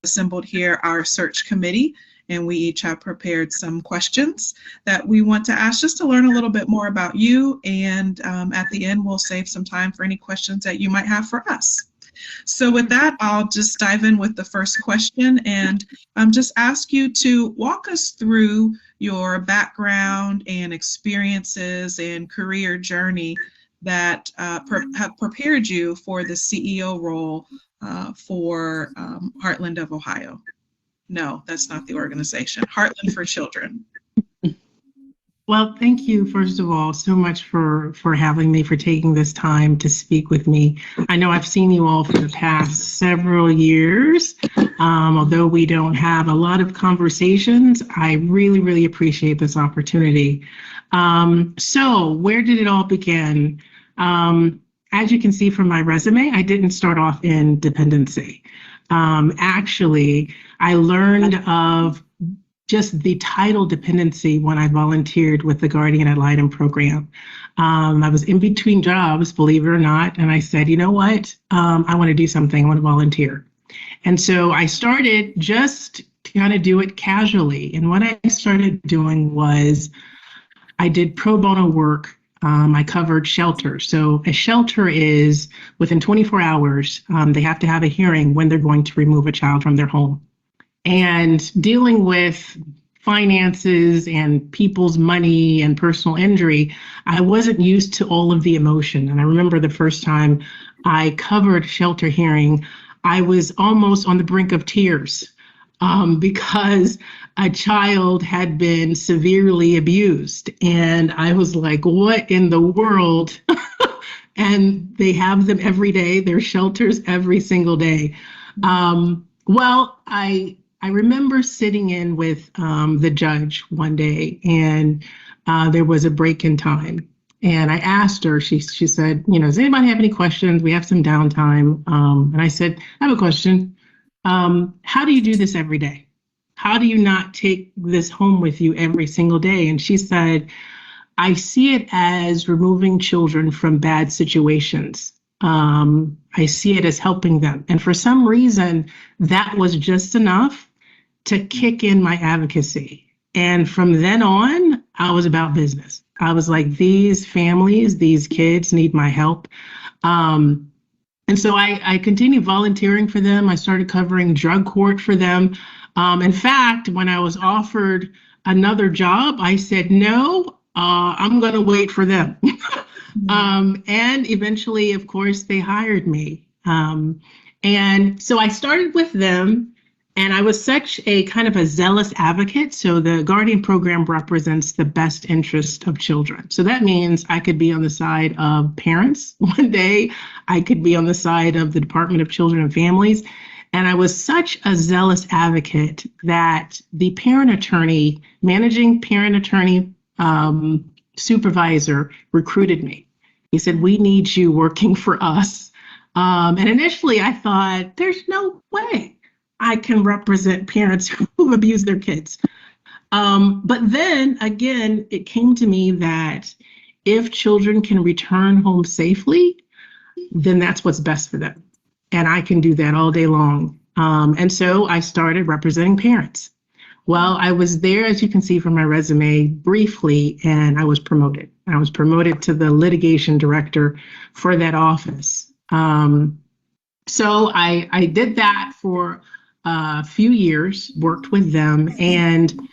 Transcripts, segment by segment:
assembled here our search committee, and we each have prepared some questions that we want to ask just to learn a little bit more about you. And at the end, we'll save some time for any questions that you might have for us. So with that, I'll just dive in with the first question and just ask you to walk us through your background and experiences and career journey that have prepared you for the CEO role for Heartland of Ohio. No, that's not the organization. Heartland for Children. Well, thank you, first of all, so much for having me, for taking this time to speak with me. I know I've seen you all for the past several years. Although we don't have a lot of conversations, I really, really appreciate this opportunity. So where did it all begin? As you can see from my resume, I didn't start off in dependency. Actually, I learned of just the title dependency when I volunteered with the Guardian Ad Litem program. I was in between jobs, believe it or not, and I said, you know what, I want to do something, I want to volunteer. And so I started just to kind of do it casually. And what I started doing was I did pro bono work. I covered shelters. So a shelter is within 24 hours, they have to have a hearing when they're going to remove a child from their home. And dealing with finances and people's money and personal injury, I wasn't used to all of the emotion. And I remember the first time I covered shelter hearing, I was almost on the brink of tears because a child had been severely abused. And I was like, what in the world? And they have them every day. There's shelters every single day. Well, I remember sitting in with the judge one day, and there was a break in time. And I asked her, she said, you know, does anybody have any questions? We have some downtime. And I said, I have a question. How do you do this every day? How do you not take this home with you every single day? And she said, I see it as removing children from bad situations. I see it as helping them. And for some reason, that was just enough to kick in my advocacy. And from then on, I was about business. I was like, these families, these kids need my help. And so I continued volunteering for them. I started covering drug court for them. In fact, when I was offered another job, I said, no, I'm going to wait for them. And eventually, of course, they hired me. And so I started with them. And I was such a kind of a zealous advocate. So the Guardian program represents the best interest of children. So that means I could be on the side of parents one day. I could be on the side of the Department of Children and Families. And I was such a zealous advocate that the parent attorney, managing parent attorney supervisor recruited me. He said, we need you working for us. And initially I thought, there's no way I can represent parents who abuse their kids. But then again, it came to me that if children can return home safely, then that's what's best for them. And I can do that all day long. And so I started representing parents. Well, I was there, as you can see from my resume, briefly, and I was promoted. I was promoted to the litigation director for that office. So I did that for a few years, worked with them, and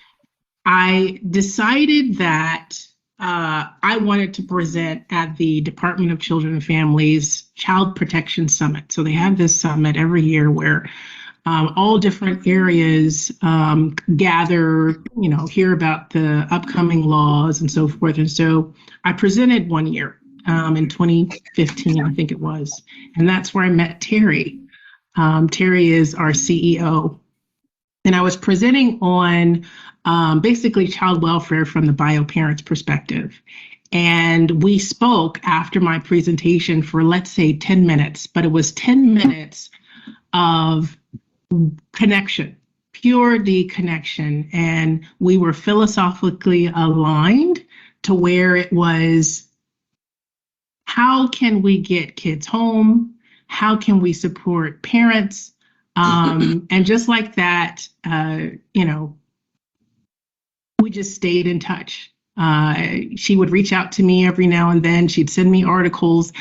I decided that I wanted to present at the Department of Children and Families Child Protection Summit. So they have this summit every year where all different areas gather, you know, hear about the upcoming laws and so forth. And so I presented one year in 2015, I think it was, and that's where I met Terry. Terry is our CEO, and I was presenting on basically child welfare from the bio parent's perspective. And we spoke after my presentation for, let's say, 10 minutes, but it was 10 minutes of connection, pure connection. And we were philosophically aligned to where it was, how can we get kids home? How can we support parents? And just like that, we just stayed in touch. She would reach out to me every now and then. She'd send me articles.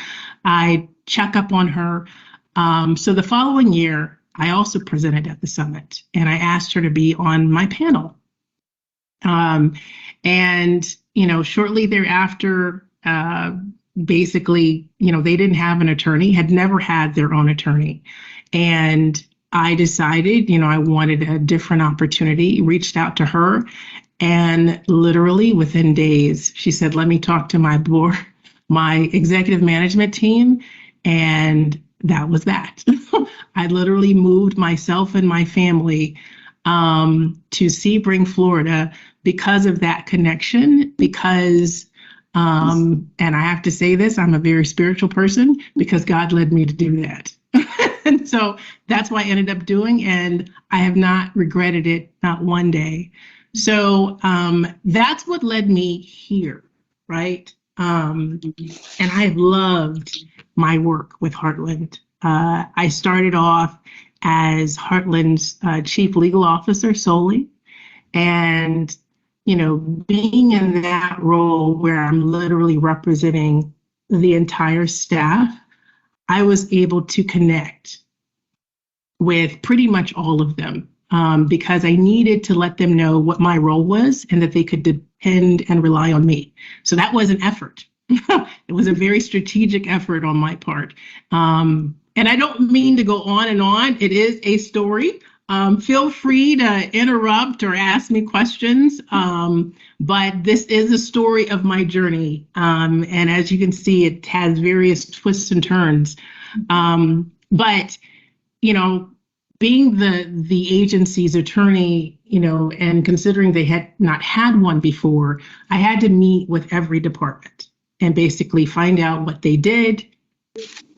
I'd check up on her. So the following year, I also presented at the summit, and I asked her to be on my panel. Shortly thereafter, basically, they didn't have an attorney, had never had their own attorney. And I decided, I wanted a different opportunity, reached out to her, and literally within days, she said, let me talk to my board, my executive management team. And that was that. I literally moved myself and my family to Sebring, Florida, because of that connection, because, and I have to say this, I'm a very spiritual person, because God led me to do that. And so that's what I ended up doing, and I have not regretted it, not one day. So that's what led me here, right? And I've loved my work with Heartland. I started off as Heartland's chief legal officer solely. And, being in that role where I'm literally representing the entire staff, I was able to connect with pretty much all of them because I needed to let them know what my role was and that they could depend and rely on me. So that was an effort. It was a very strategic effort on my part. And I don't mean to go on and on. It is a story. Feel free to interrupt or ask me questions. But this is a story of my journey. And as you can see, it has various twists and turns. But being the agency's attorney, and considering they had not had one before, I had to meet with every department and basically find out what they did,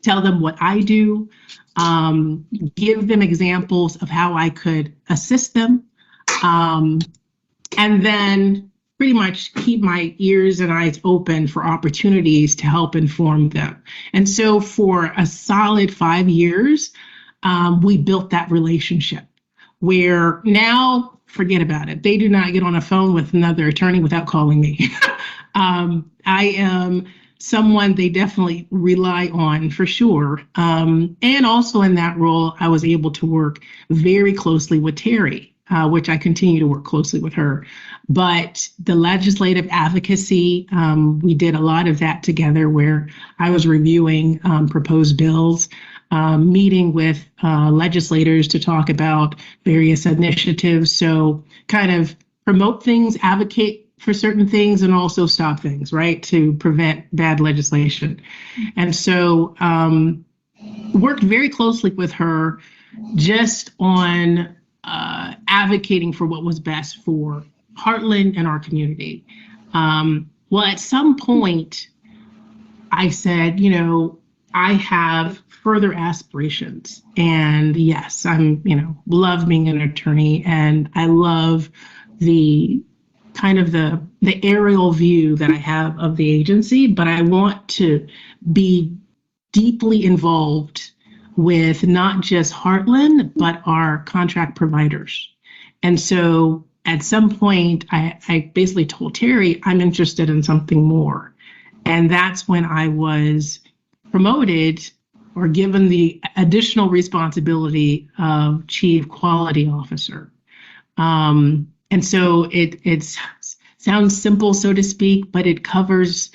tell them what I do, give them examples of how I could assist them, and then pretty much keep my ears and eyes open for opportunities to help inform them. And so for a solid 5 years, we built that relationship where now, forget about it. They do not get on a phone with another attorney without calling me. I am someone they definitely rely on for sure. And also in that role, I was able to work very closely with Terry, which I continue to work closely with her. But the legislative advocacy, we did a lot of that together where I was reviewing proposed bills, meeting with legislators to talk about various initiatives. So kind of promote things, advocate for certain things, and also stop things, right, to prevent bad legislation. And so worked very closely with her just on advocating for what was best for Heartland and our community. Well, at some point, I said, I have further aspirations. And yes, I'm, love being an attorney, and I love the kind of the aerial view that I have of the agency, but I want to be deeply involved with not just Heartland, but our contract providers. And so at some point, I basically told Terry, I'm interested in something more. And that's when I was promoted or given the additional responsibility of Chief Quality Officer. And so it sounds simple, so to speak, but it covers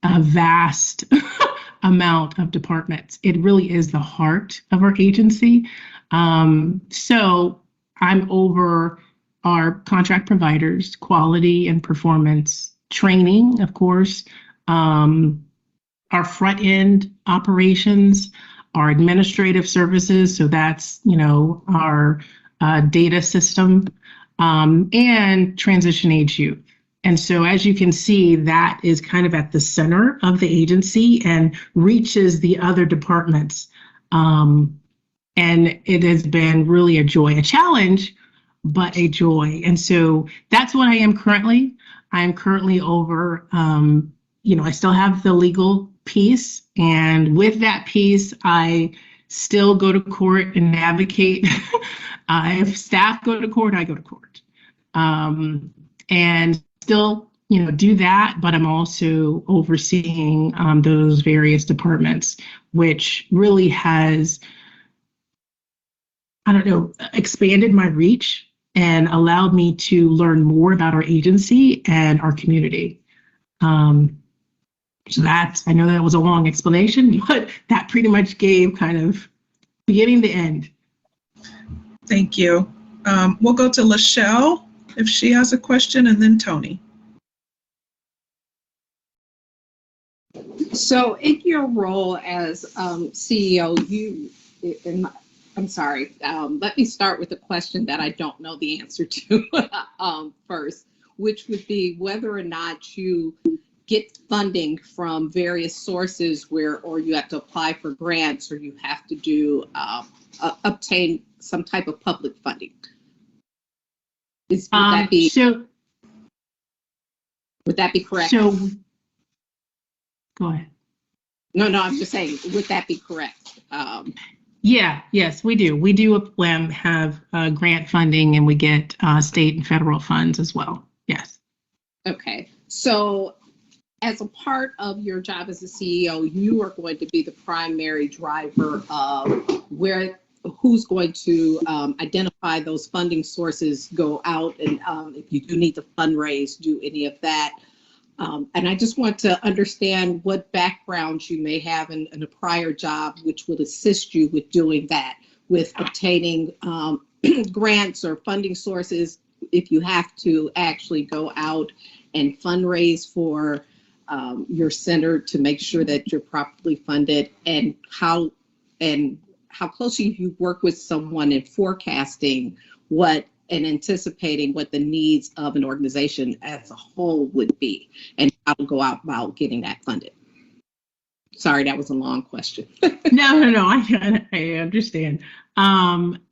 a vast amount of departments. It really is the heart of our agency. So I'm over our contract providers, quality and performance training, of course, our front end operations, our administrative services. So that's, our data system, and transition age youth. And so as you can see, that is kind of at the center of the agency and reaches the other departments. And it has been really a joy, a challenge, but a joy. And so that's what I am currently. I am currently over, I still have the legal piece. And with that piece, I still go to court and advocate. If staff go to court, I go to court. And still, do that, but I'm also overseeing those various departments, which really has, expanded my reach and allowed me to learn more about our agency and our community. So I know that was a long explanation, but that pretty much gave kind of beginning to end. Thank you. We'll go to Lachelle if she has a question, and then Tony. So in your role as CEO, let me start with a question that I don't know the answer to first, which would be whether or not you get funding from various sources or you have to apply for grants, or you have to do obtain some type of public funding. Would that be correct? So go ahead. No, I'm just saying, would that be correct? Yes, we do. We do have grant funding, and we get state and federal funds as well. Yes. Okay. So as a part of your job as a CEO, you are going to be the primary driver of who's going to identify those funding sources, go out, and if you do need to fundraise, do any of that. And I just want to understand what backgrounds you may have in a prior job, which would assist you with doing that, with obtaining grants or funding sources, if you have to actually go out and fundraise for your center to make sure that you're properly funded, and how closely you work with someone in forecasting and anticipating what the needs of an organization as a whole would be, and how to go out about getting that funded. Sorry, that was a long question. No, I understand.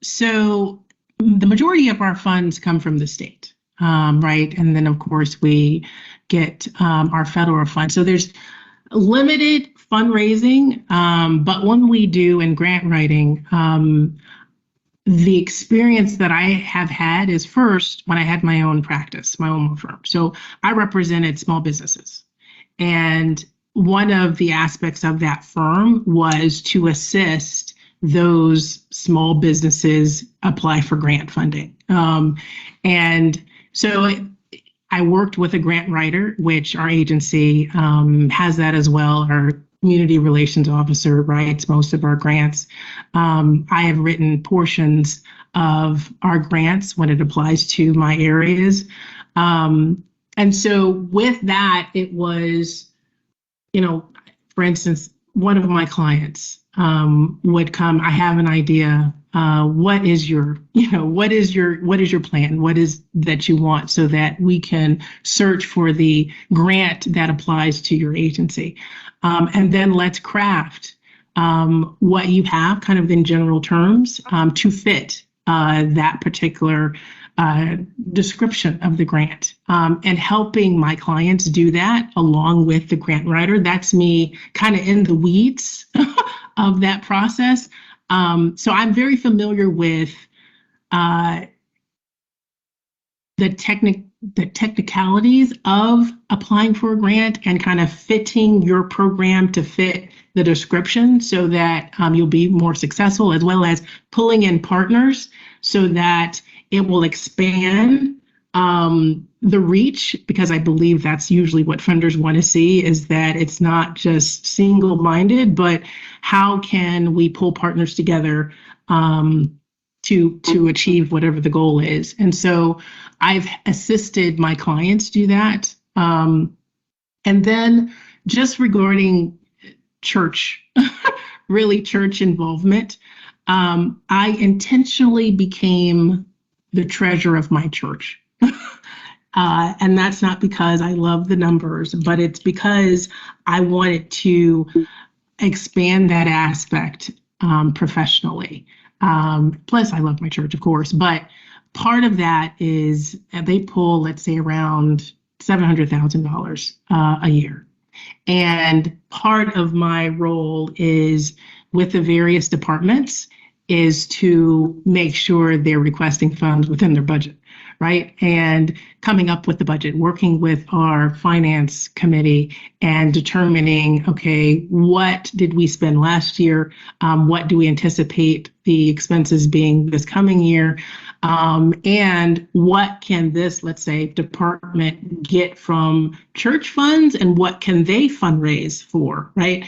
So the majority of our funds come from the state, right? And then, of course, we get our federal funds. So there's limited fundraising, but when we do in grant writing, the experience that I have had is first when I had my own practice, my own firm. So I represented small businesses. And one of the aspects of that firm was to assist those small businesses apply for grant funding. And so I worked with a grant writer, which our agency has that as well. Our community relations officer writes most of our grants. I have written portions of our grants when it applies to my areas. And so with that, it was, for instance, one of my clients would come, I have an idea. What is your plan? What is that you want, so that we can search for the grant that applies to your agency. And then let's craft what you have kind of in general terms to fit that particular description of the grant, and helping my clients do that along with the grant writer. That's me kind of in the weeds of that process. So I'm very familiar with the technicalities of applying for a grant and kind of fitting your program to fit the description, so that you'll be more successful, as well as pulling in partners so that it will expand the reach, because I believe that's usually what funders want to see, is that it's not just single-minded, but how can we pull partners together to achieve whatever the goal is. And so I've assisted my clients do that. And then just regarding church, really church involvement, I intentionally became the treasurer of my church. And that's not because I love the numbers, but it's because I wanted to expand that aspect professionally. Plus, I love my church, of course, but part of that is they pull, let's say, around $700,000 a year. And part of my role is with the various departments is to make sure they're requesting funds within their budget, right? And coming up with the budget, working with our finance committee and determining, okay, what did we spend last year? What do we anticipate the expenses being this coming year? And what can this, let's say, department get from church funds and what can they fundraise for, right?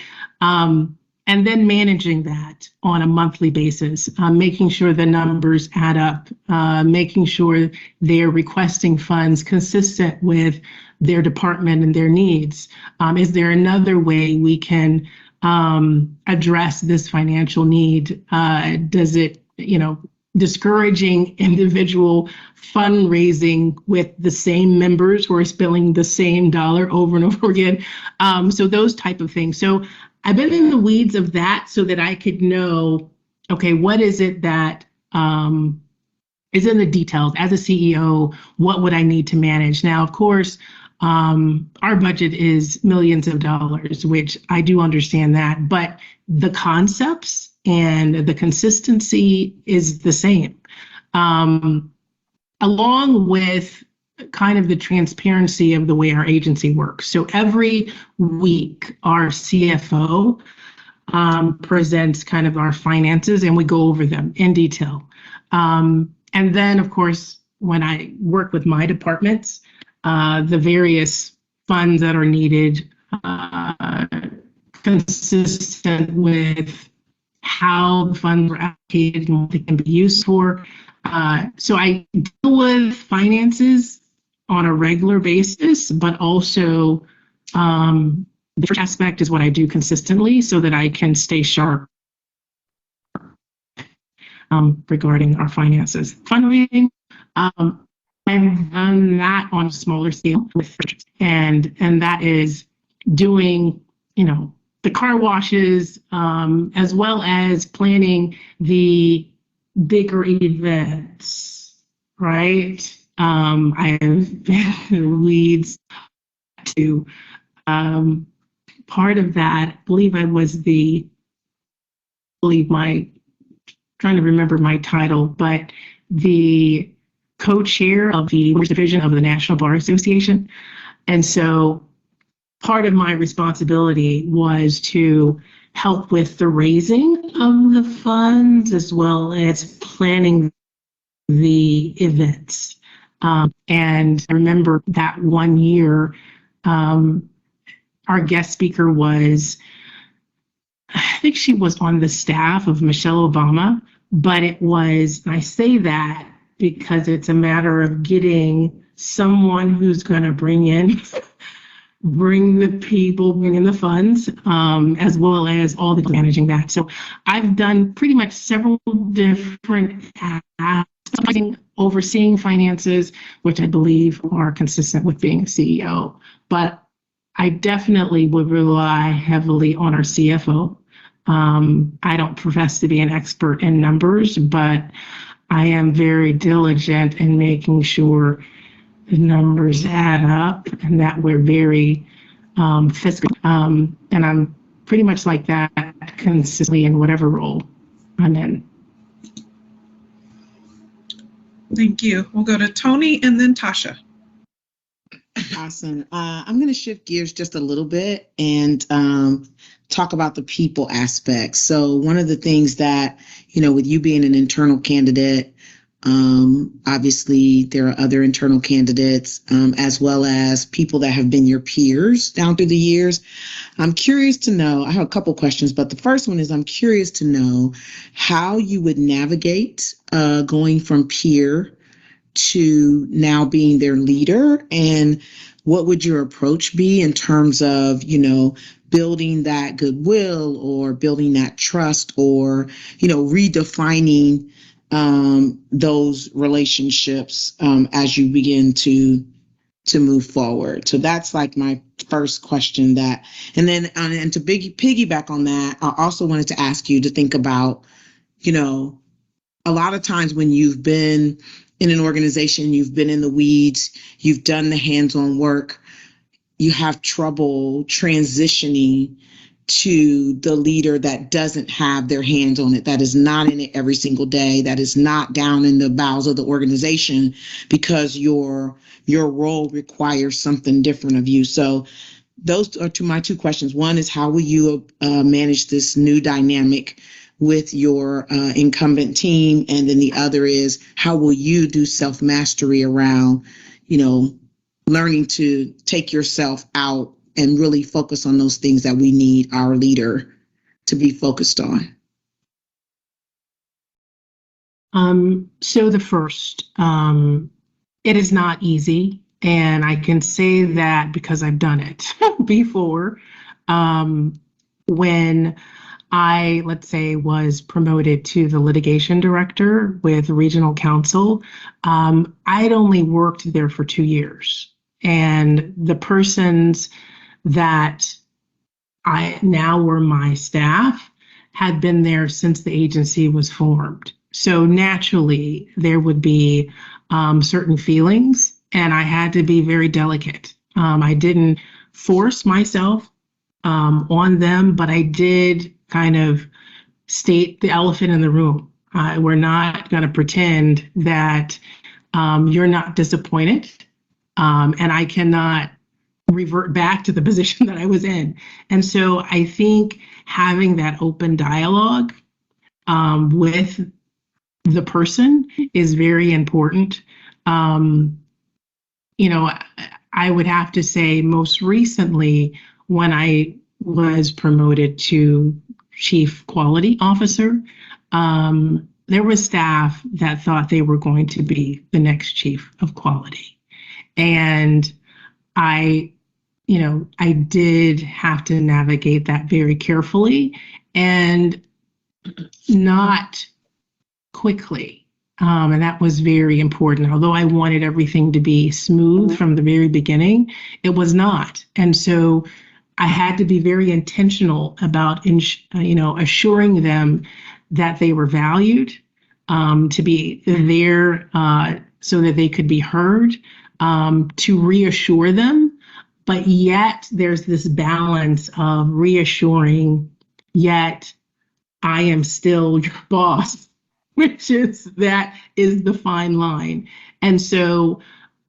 And then managing that on a monthly basis, making sure the numbers add up, making sure they're requesting funds consistent with their department and their needs. Is there another way we can address this financial need? Does it, discouraging individual fundraising with the same members who are spending the same dollar over and over again? So those type of things. So I've been in the weeds of that so that I could know, okay, what is it that is in the details as a CEO? What would I need to manage? Now, of course, our budget is millions of dollars, which I do understand that, but the concepts and the consistency is the same, along with kind of the transparency of the way our agency works. So every week, our CFO presents kind of our finances and we go over them in detail. And then, of course, when I work with my departments, the various funds that are needed, consistent with how the funds are allocated and what they can be used for. So I deal with finances on a regular basis, but also the first aspect is what I do consistently so that I can stay sharp regarding our finances. Fundraising, I've done that on a smaller scale with churches, and that is doing, the car washes, as well as planning the bigger events, right? I have been in the weeds to part of that. I believe I was trying to remember my title, but the co-chair of the division of the National Bar Association. And so part of my responsibility was to help with the raising of the funds as well as planning the events. And I remember that one year, our guest speaker was, I think she was on the staff of Michelle Obama, but I say that because it's a matter of getting someone who's going to bring in the funds, as well as all the managing that. So I've done pretty much several different tasks, overseeing finances, which I believe are consistent with being a CEO. But I definitely would rely heavily on our CFO. I don't profess to be an expert in numbers, but I am very diligent in making sure the numbers add up and that we're very fiscal. And I'm pretty much like that consistently in whatever role I'm in. Thank you. We'll go to Tony and then Tasha. Awesome. I'm going to shift gears just a little bit and talk about the people aspect. So one of the things that, with you being an internal candidate, obviously there are other internal candidates, as well as people that have been your peers down through the years. I'm curious to know, I have a couple questions, but the first one is I'm curious to know how you would navigate going from peer to now being their leader, and what would your approach be in terms of, building that goodwill or building that trust or, redefining those relationships as you begin to move forward. So that's like my first question and then to piggyback on that, I also wanted to ask you to think about, a lot of times when you've been in an organization, you've been in the weeds, you've done the hands-on work, you have trouble transitioning to the leader that doesn't have their hands on it, that is not in it every single day, that is not down in the bowels of the organization, because your role requires something different of you. So those are my two questions. One is, how will you manage this new dynamic with your incumbent team? And then the other is, how will you do self-mastery around, learning to take yourself out and really focus on those things that we need our leader to be focused on? So the first, it is not easy. And I can say that because I've done it before. When I, let's say, was promoted to the litigation director with regional counsel, I'd only worked there for 2 years. And the persons that I now were my staff had been there since the agency was formed. So naturally, there would be certain feelings, and I had to be very delicate. I didn't force myself on them, but I did kind of state the elephant in the room. We're not going to pretend that you're not disappointed, and I cannot revert back to the position that I was in. And so I think having that open dialogue with the person is very important. I would have to say, most recently, when I was promoted to Chief Quality Officer, there was staff that thought they were going to be the next Chief of Quality. And I did have to navigate that very carefully and not quickly. And that was very important. Although I wanted everything to be smooth from the very beginning, it was not. And so I had to be very intentional about, assuring them that they were valued, to be there so that they could be heard, to reassure them. But yet there's this balance of reassuring, yet I am still your boss, that is the fine line. And so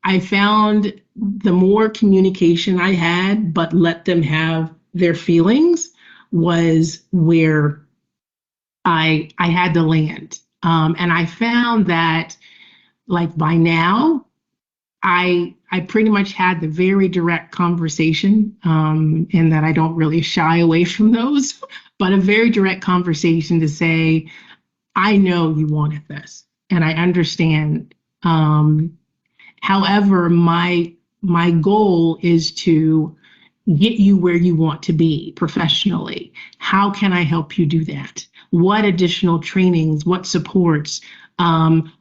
I found the more communication I had, but let them have their feelings, was where I had to land. And I found that, like, by now, I pretty much had the very direct conversation, in that I don't really shy away from those, but a very direct conversation to say, I know you wanted this, and I understand. However, my goal is to get you where you want to be professionally. How can I help you do that? What additional trainings, what supports,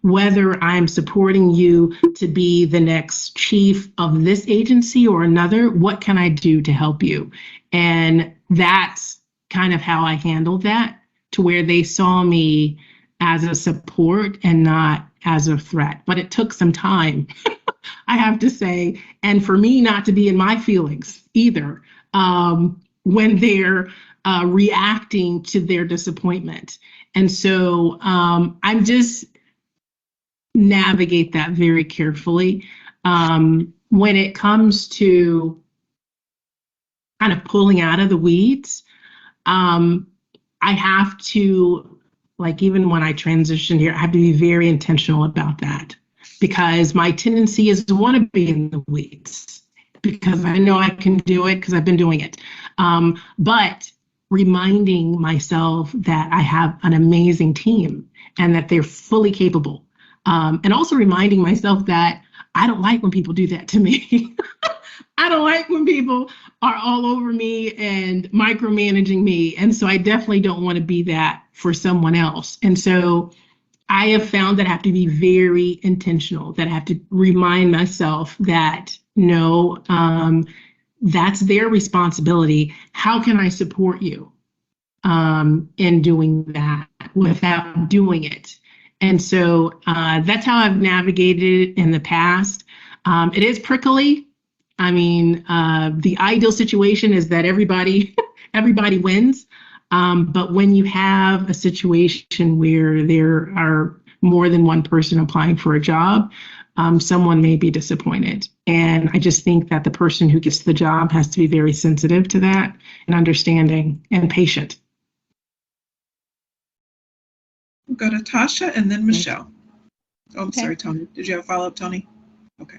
whether I'm supporting you to be the next chief of this agency or another, what can I do to help you? And that's kind of how I handled that, to where they saw me as a support and not as a threat. But it took some time, I have to say, and for me not to be in my feelings either, when they're reacting to their disappointment. And so I'm just navigate that very carefully. When it comes to kind of pulling out of the weeds, I have to, like, even when I transitioned here, I have to be very intentional about that, because my tendency is to want to be in the weeds because I know I can do it because I've been doing it. But reminding myself that I have an amazing team and that they're fully capable. And also reminding myself that I don't like when people do that to me. I don't like when people are all over me and micromanaging me. And so I definitely don't want to be that for someone else. And so I have found that I have to be very intentional, that I have to remind myself that, no, that's their responsibility. How can I support you in doing that without doing it? And so that's how I've navigated it in the past. It is prickly. I mean, the ideal situation is that everybody everybody wins. But when you have a situation where there are more than one person applying for a job, someone may be disappointed. And I just think that the person who gets the job has to be very sensitive to that and understanding and patient. We'll go to Tasha and then Michelle. Oh, I'm Okay. sorry, Tony. Did you have a follow-up, Tony? Okay.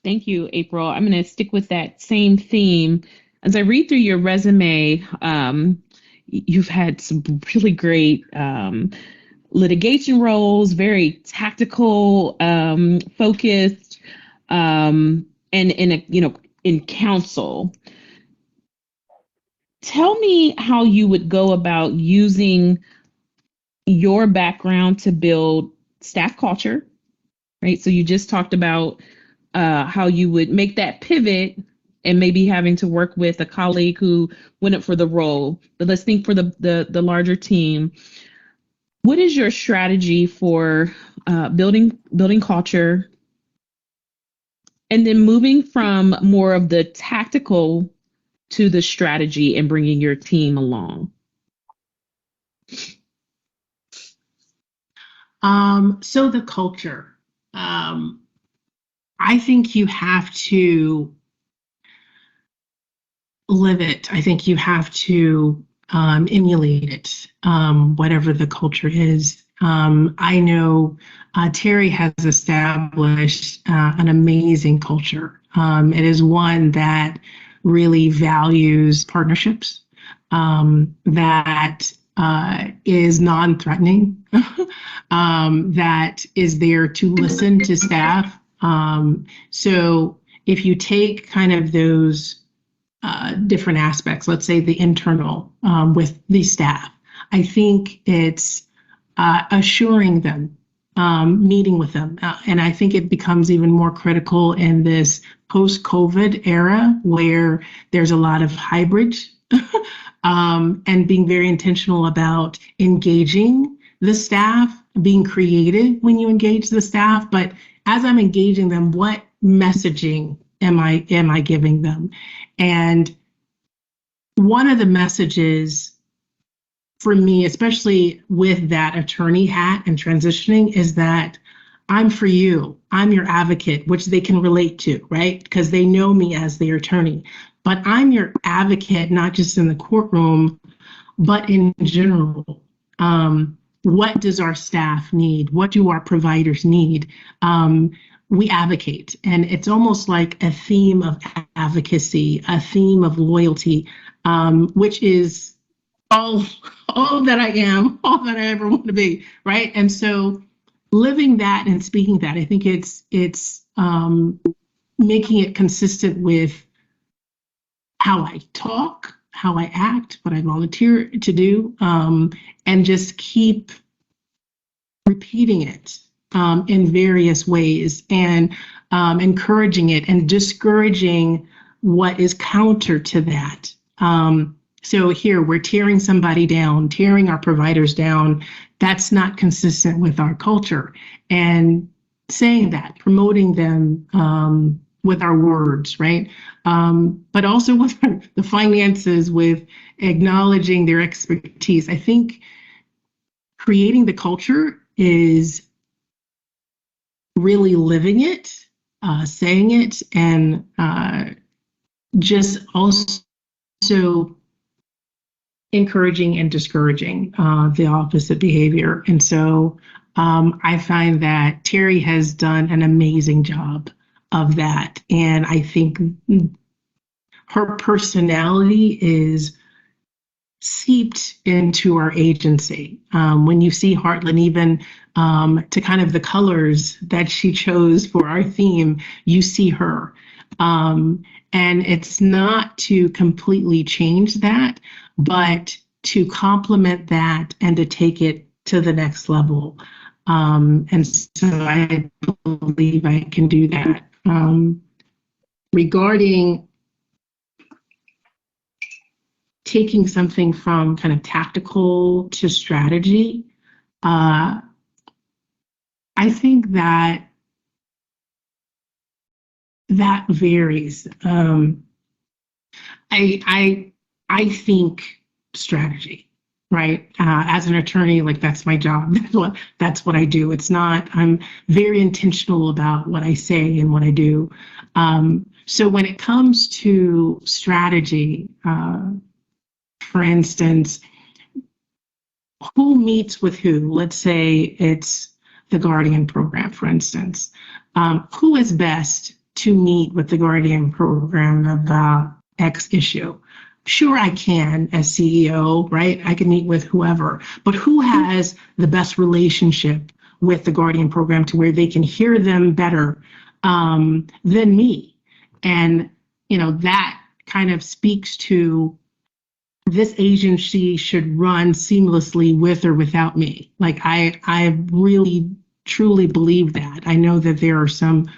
Thank you, April. I'm going to stick with that same theme. As I read through your resume, you've had some really great litigation roles, very tactical, focused, and in counsel. Tell me how you would go about using your background to build staff culture, right? So you just talked about how you would make that pivot and maybe having to work with a colleague who went up for the role. But let's think for the larger team. What is your strategy for building culture and then moving from more of the tactical to the strategy and bringing your team along? So the culture, I think you have to live it. I think you have to emulate it, whatever the culture is. I know Terry has established an amazing culture. It is one that really values partnerships, that is non-threatening, that is there to listen to staff. So if you take kind of those different aspects, let's say the internal with the staff, I think it's assuring them, meeting with them. And I think it becomes even more critical in this post-COVID era where there's a lot of hybrid and being very intentional about engaging the staff, being creative when you engage the staff. But as I'm engaging them, what messaging am I giving them? And one of the messages for me, especially with that attorney hat and transitioning, is that I'm for you. I'm your advocate, which they can relate to, right? Because they know me as their attorney. But I'm your advocate, not just in the courtroom, but in general. What does our staff need? What do our providers need? We advocate, and it's almost like a theme of advocacy, a theme of loyalty, which is all that I am, all that I ever want to be, right? And so living that and speaking that, I think it's making it consistent with how I talk, how I act, what I volunteer to do, and just keep repeating it in various ways and encouraging it and discouraging what is counter to that. So here we're tearing somebody down, tearing our providers down. That's not consistent with our culture. And saying that, promoting them with our words, right? But also with the finances, with acknowledging their expertise. I think creating the culture is really living it, saying it, and just also encouraging and discouraging the opposite behavior. And so I find that Terry has done an amazing job of that. And I think her personality is seeped into our agency. When you see Heartland, even to kind of the colors that she chose for our theme, you see her. And it's not to completely change that, but to complement that and to take it to the next level. And so I believe I can do that. Regarding taking something from kind of tactical to strategy, I think that varies. I think strategy, right? As an attorney, like that's my job. That's what I do. It's not, I'm very intentional about what I say and what I do. So when it comes to strategy, for instance, who meets with who? Let's say it's the Guardian program, for instance. Who is best to meet with the Guardian program about X issue? Sure, I can as CEO, right? I can meet with whoever, but who has the best relationship with the Guardian program to where they can hear them better than me? And, you know, that kind of speaks to this agency should run seamlessly with or without me. Like I really truly believe that. I know that there are some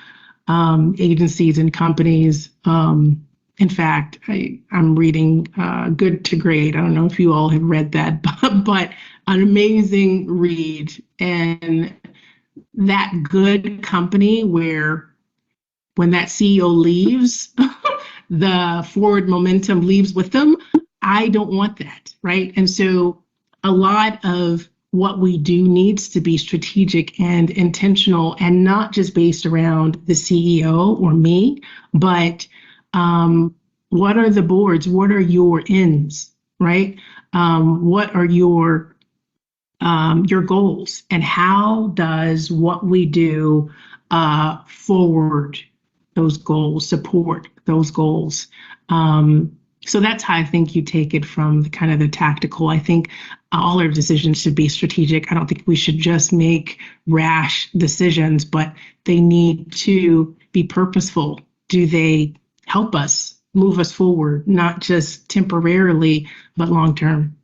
agencies and companies. In fact, I'm reading Good to Great. I don't know if you all have read that, but an amazing read. And that good company where when that CEO leaves, the forward momentum leaves with them. I don't want that, right? And so a lot of what we do needs to be strategic and intentional and not just based around the CEO or me, but what are the boards? What are your ends, right? What are your goals? And how does what we do forward those goals, support those goals? So that's how I think you take it from the kind of the tactical. I think all our decisions should be strategic. I don't think we should just make rash decisions, but they need to be purposeful. Do they help us move us forward, not just temporarily, but long term?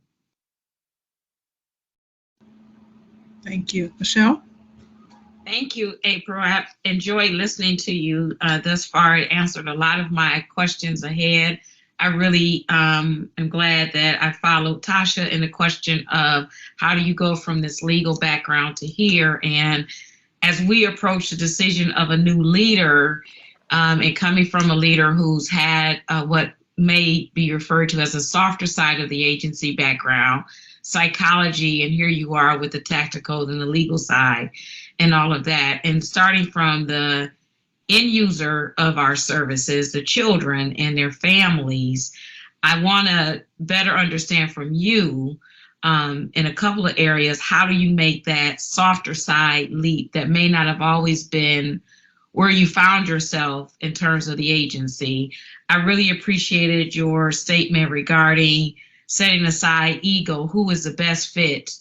Thank you. Michelle? Thank you, April. I've enjoyed listening to you thus far. It answered a lot of my questions ahead. I really am glad that I followed Tasha in the question of how do you go from this legal background to here? And as we approach the decision of a new leader, and coming from a leader who's had what may be referred to as a softer side of the agency background, psychology, and here you are with the tactical and the legal side and all of that. And starting from the end user of our services, the children and their families, I want to better understand from you in a couple of areas, how do you make that softer side leap that may not have always been where you found yourself in terms of the agency? I really appreciated your statement regarding setting aside ego. Who is the best fit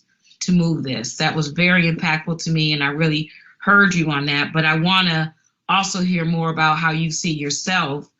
to move this? That was very impactful to me, and I really heard you on that. But I want to also hear more about how you see yourself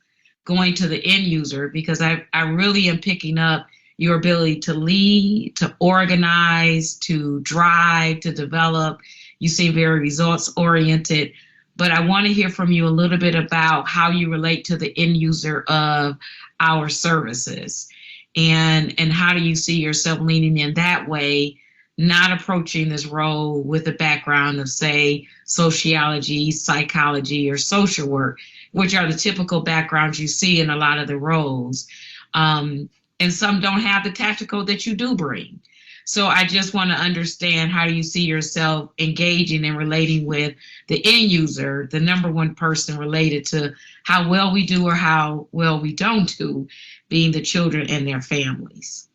going to the end user, because I really am picking up your ability to lead, to organize, to drive, to develop. You seem very results oriented, but I want to hear from you a little bit about how you relate to the end user of our services, and how do you see yourself leaning in that way, not approaching this role with a background of, say, sociology, psychology, or social work, which are the typical backgrounds you see in a lot of the roles. And some don't have the tactical that you do bring. So I just want to understand, how do you see yourself engaging and relating with the end user, the number one person related to how well we do or how well we don't do, being the children and their families?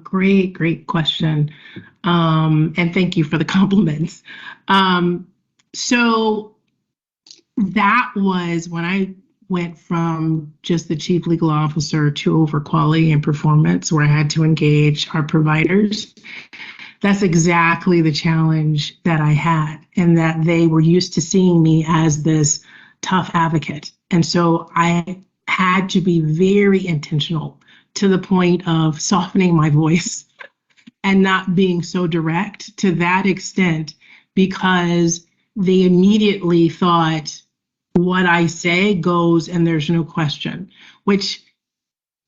Great question. And thank you for the compliments. So that was when I went from just the chief legal officer to over quality and performance, where I had to engage our providers. That's exactly the challenge that I had, and that they were used to seeing me as this tough advocate. And so I had to be very intentional, to the point of softening my voice and not being so direct to that extent, because they immediately thought what I say goes and there's no question, which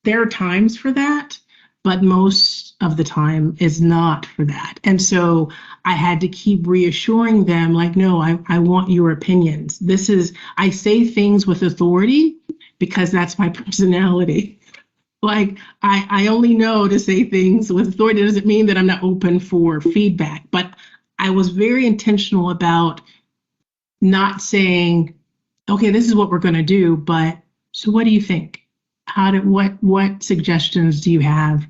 there are times for that, but most of the time is not for that. And so I had to keep reassuring them, like, no, I want your opinions. I say things with authority, because that's my personality. Like, I only know to say things with authority. Doesn't mean that I'm not open for feedback, but I was very intentional about not saying, okay, this is what we're going to do, but so what do you think? What suggestions do you have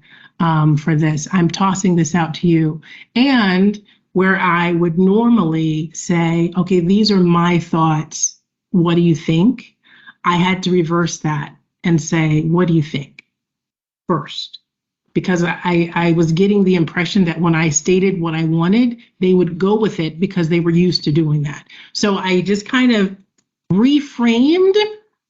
for this? I'm tossing this out to you. And where I would normally say, okay, these are my thoughts. What do you think? I had to reverse that and say, what do you think first? Because I was getting the impression that when I stated what I wanted, they would go with it because they were used to doing that. So I just kind of reframed.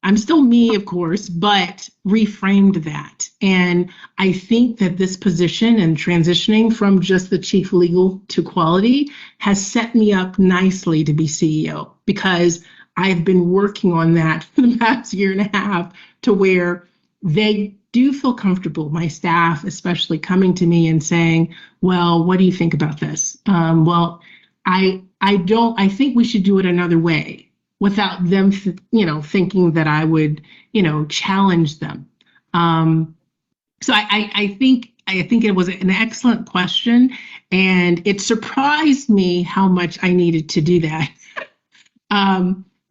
I'm still me, of course, but reframed that. And I think that this position and transitioning from just the chief legal to quality has set me up nicely to be CEO, because I've been working on that for the past year and a half, to where they do feel comfortable, my staff especially, coming to me and saying, well, what do you think about this? Well, I think we should do it another way, without them, thinking that I would, challenge them. So I think it was an excellent question, and it surprised me how much I needed to do that.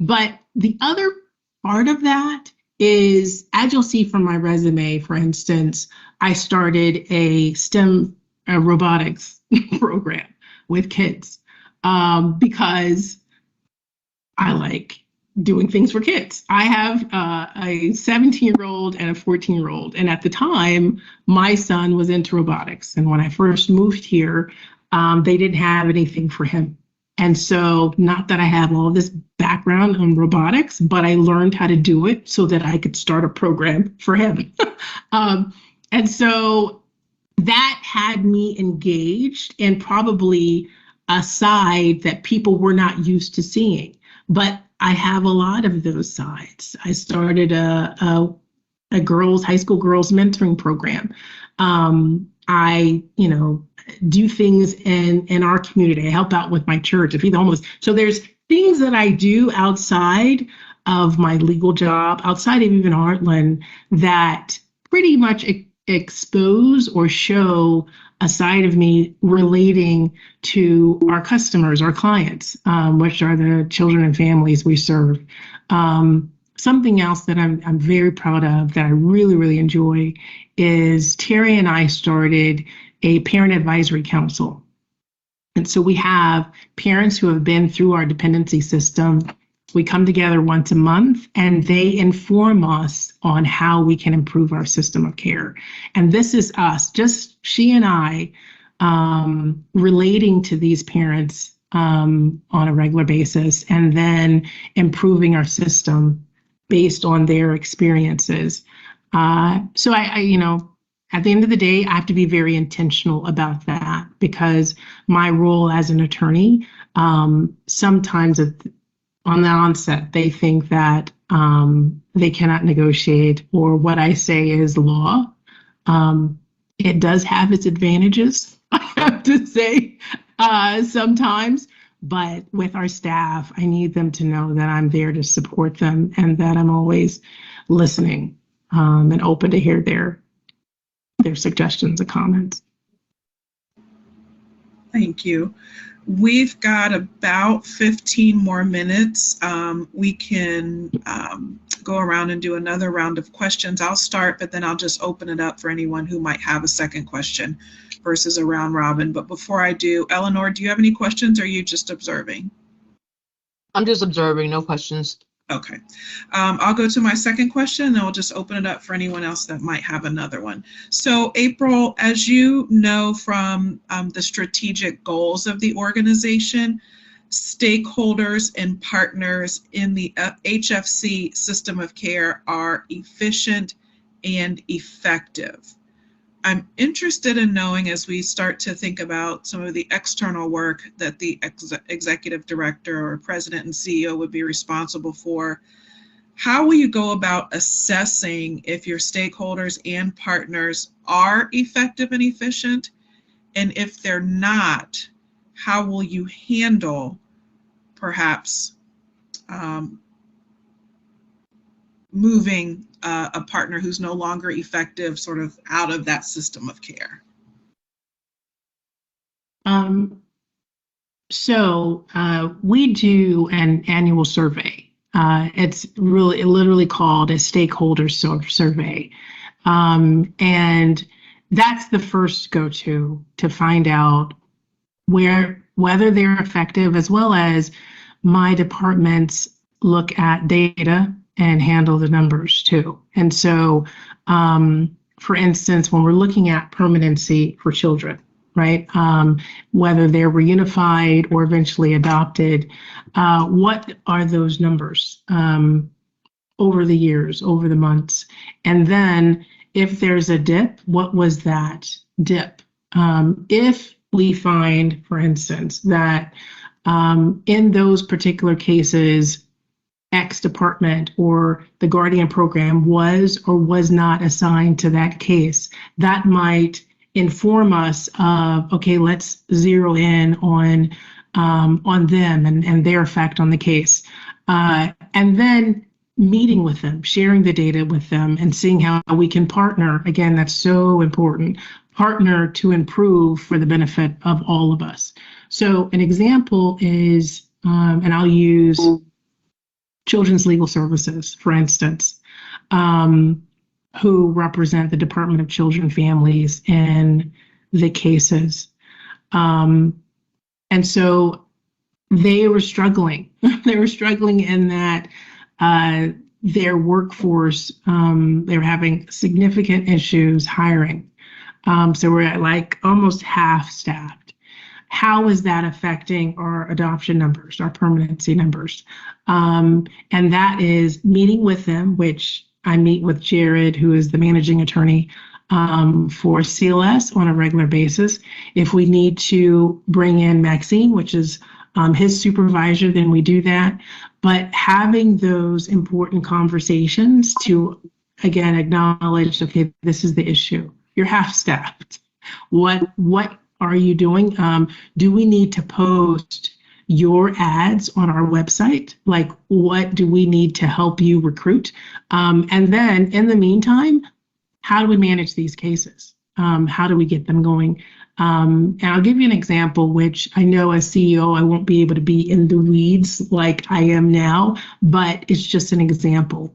But the other part of that is, as you'll see from my resume, for instance, I started a STEM robotics program with kids because I like doing things for kids. I have a 17-year-old and a 14-year-old. And at the time, my son was into robotics. And when I first moved here, they didn't have anything for him. And so, not that I have all this background on robotics, but I learned how to do it so that I could start a program for him. And so that had me engaged in probably a side that people were not used to seeing. But I have a lot of those sides. I started a high school girls mentoring program. I do things in our community. I help out with my church, I feed the homeless. So there's things that I do outside of my legal job, outside of even Heartland, that pretty much expose or show a side of me relating to our customers, our clients, which are the children and families we serve. Something else that I'm very proud of, that I really, really enjoy, is Terry and I started a parent advisory council. And so we have parents who have been through our dependency system. We come together once a month, and they inform us on how we can improve our system of care. And this is us, just she and I, relating to these parents on a regular basis, and then improving our system based on their experiences. So I at the end of the day, I have to be very intentional about that, because my role as an attorney, sometimes on the onset, they think that they cannot negotiate, or what I say is law. It does have its advantages, I have to say, sometimes. But with our staff, I need them to know that I'm there to support them, and that I'm always listening and open to hear their suggestions and comments. Thank you. We've got about 15 more minutes. We can go around and do another round of questions. I'll start, but then I'll just open it up for anyone who might have a second question versus a round robin. But before I do, Eleanor, do you have any questions, or are you just observing? I'm just observing, no questions. Okay. I'll go to my second question, and then we'll just open it up for anyone else that might have another one. So April, as you know from the strategic goals of the organization, stakeholders and partners in the HFC system of care are efficient and effective. I'm interested in knowing, as we start to think about some of the external work that the executive director or president and CEO would be responsible for, how will you go about assessing if your stakeholders and partners are effective and efficient? And if they're not, how will you handle perhaps moving a partner who's no longer effective sort of out of that system of care? We do an annual survey. It's literally called a stakeholder survey. And that's the first go-to to find out whether they're effective, as well as my departments look at data and handle the numbers too. And so, for instance, when we're looking at permanency for children, right? Whether they're reunified or eventually adopted, what are those numbers over the years, over the months? And then if there's a dip, what was that dip? If we find, for instance, that in those particular cases, X department or the Guardian program was or was not assigned to that case, that might inform us of, okay, let's zero in on them and their effect on the case. And then meeting with them, sharing the data with them, and seeing how we can partner. Again, that's so important. Partner to improve for the benefit of all of us. So an example is, and I'll use Children's Legal Services, for instance, who represent the Department of Children Families in the cases. And so they were struggling. They were struggling in that their workforce, they were having significant issues hiring. So we're at like almost half staffed. How is that affecting our adoption numbers, our permanency numbers? And that is meeting with them, which I meet with Jared, who is the managing attorney for CLS on a regular basis. If we need to bring in Maxine, which is his supervisor, then we do that. But having those important conversations to, again, acknowledge, okay, this is the issue. You're half-staffed. What are you doing? Do we need to post your ads on our website? Like, what do we need to help you recruit? And then in the meantime, how do we manage these cases? How do we get them going? And I'll give you an example, which I know as CEO, I won't be able to be in the weeds like I am now, but it's just an example.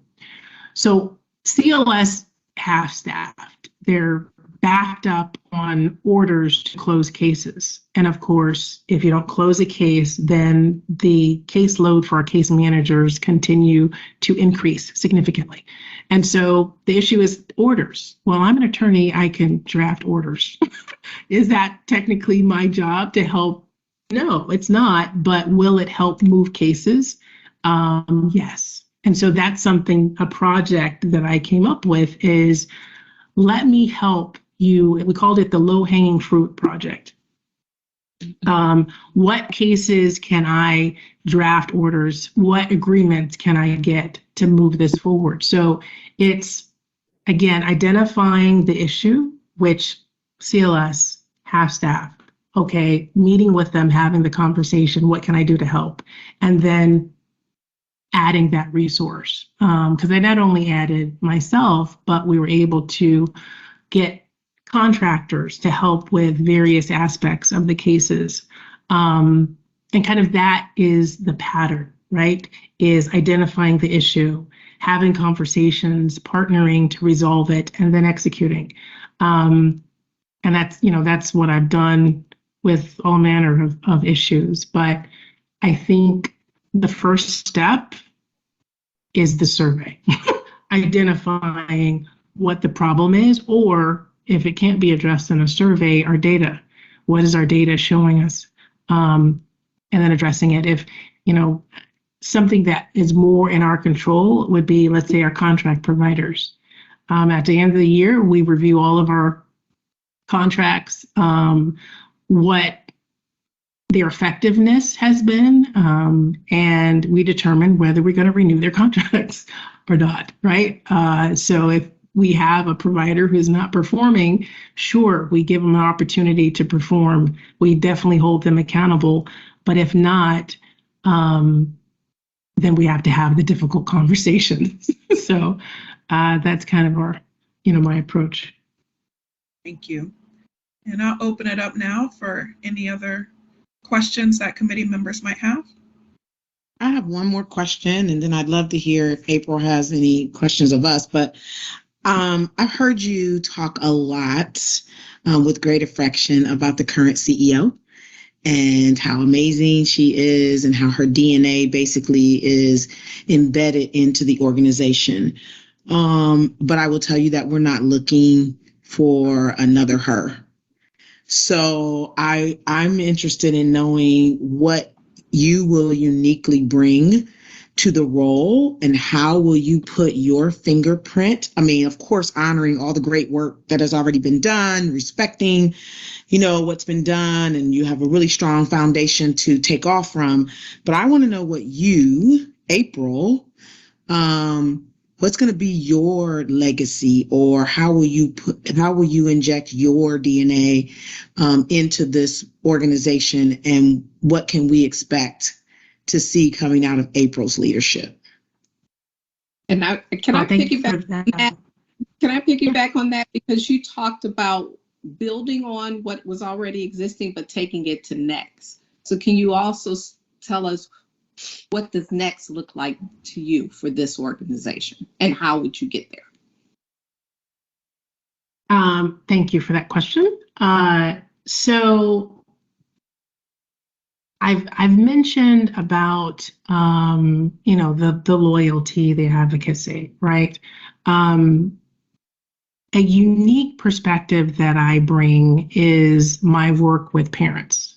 So CLS half-staffed. They're backed up on orders to close cases. And of course, if you don't close a case, then the caseload for our case managers continue to increase significantly. And so the issue is orders. Well, I'm an attorney, I can draft orders. Is that technically my job to help? No, it's not, but will it help move cases? Yes. And so that's something, a project that I came up with is, let me help you. We called it the low-hanging fruit project. What cases can I draft orders? What agreements can I get to move this forward? So it's, again, identifying the issue, which CLS, half-staff, okay, meeting with them, having the conversation, what can I do to help? And then adding that resource. Because I not only added myself, but we were able to get contractors to help with various aspects of the cases. And kind of that is the pattern, right? Is identifying the issue, having conversations, partnering to resolve it, and then executing. And that's what I've done with all manner of issues. But I think the first step is the survey, identifying what the problem is, or if it can't be addressed in a survey, our data. What is our data showing us? And then addressing it. If, something that is more in our control would be, let's say, our contract providers. At the end of the year, we review all of our contracts, what their effectiveness has been, and we determine whether we're going to renew their contracts or not, right? So if we have a provider who's not performing, sure, we give them an opportunity to perform. We definitely hold them accountable. But if not, then we have to have the difficult conversations. So that's kind of our, my approach. Thank you. And I'll open it up now for any other questions that committee members might have. I have one more question, and then I'd love to hear if April has any questions of us. But I've heard you talk a lot with great affection about the current CEO and how amazing she is and how her DNA basically is embedded into the organization. But I will tell you that we're not looking for another her. So I'm interested in knowing what you will uniquely bring to the role and how will you put your fingerprint? I mean, of course, honoring all the great work that has already been done, respecting, what's been done, and you have a really strong foundation to take off from. But I want to know what you, April, what's going to be your legacy, or how will you inject your DNA into this organization, and what can we expect to see coming out of April's leadership? And can I piggyback on that? Because you talked about building on what was already existing, but taking it to next. So can you also tell us what does next look like to you for this organization, and how would you get there? Thank you for that question. So I've mentioned about the loyalty, the advocacy, right? A unique perspective that I bring is my work with parents,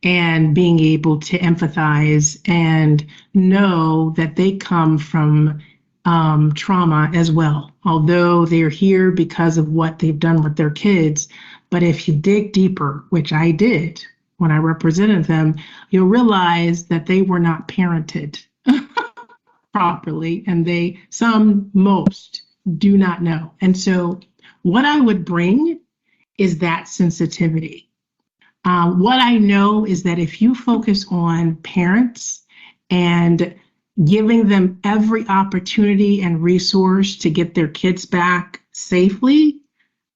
and being able to empathize and know that they come from trauma as well, although they're here because of what they've done with their kids. But if you dig deeper, which I did when I represented them, you'll realize that they were not parented properly, and most do not know. And so what I would bring is that sensitivity. What I know is that if you focus on parents and giving them every opportunity and resource to get their kids back safely,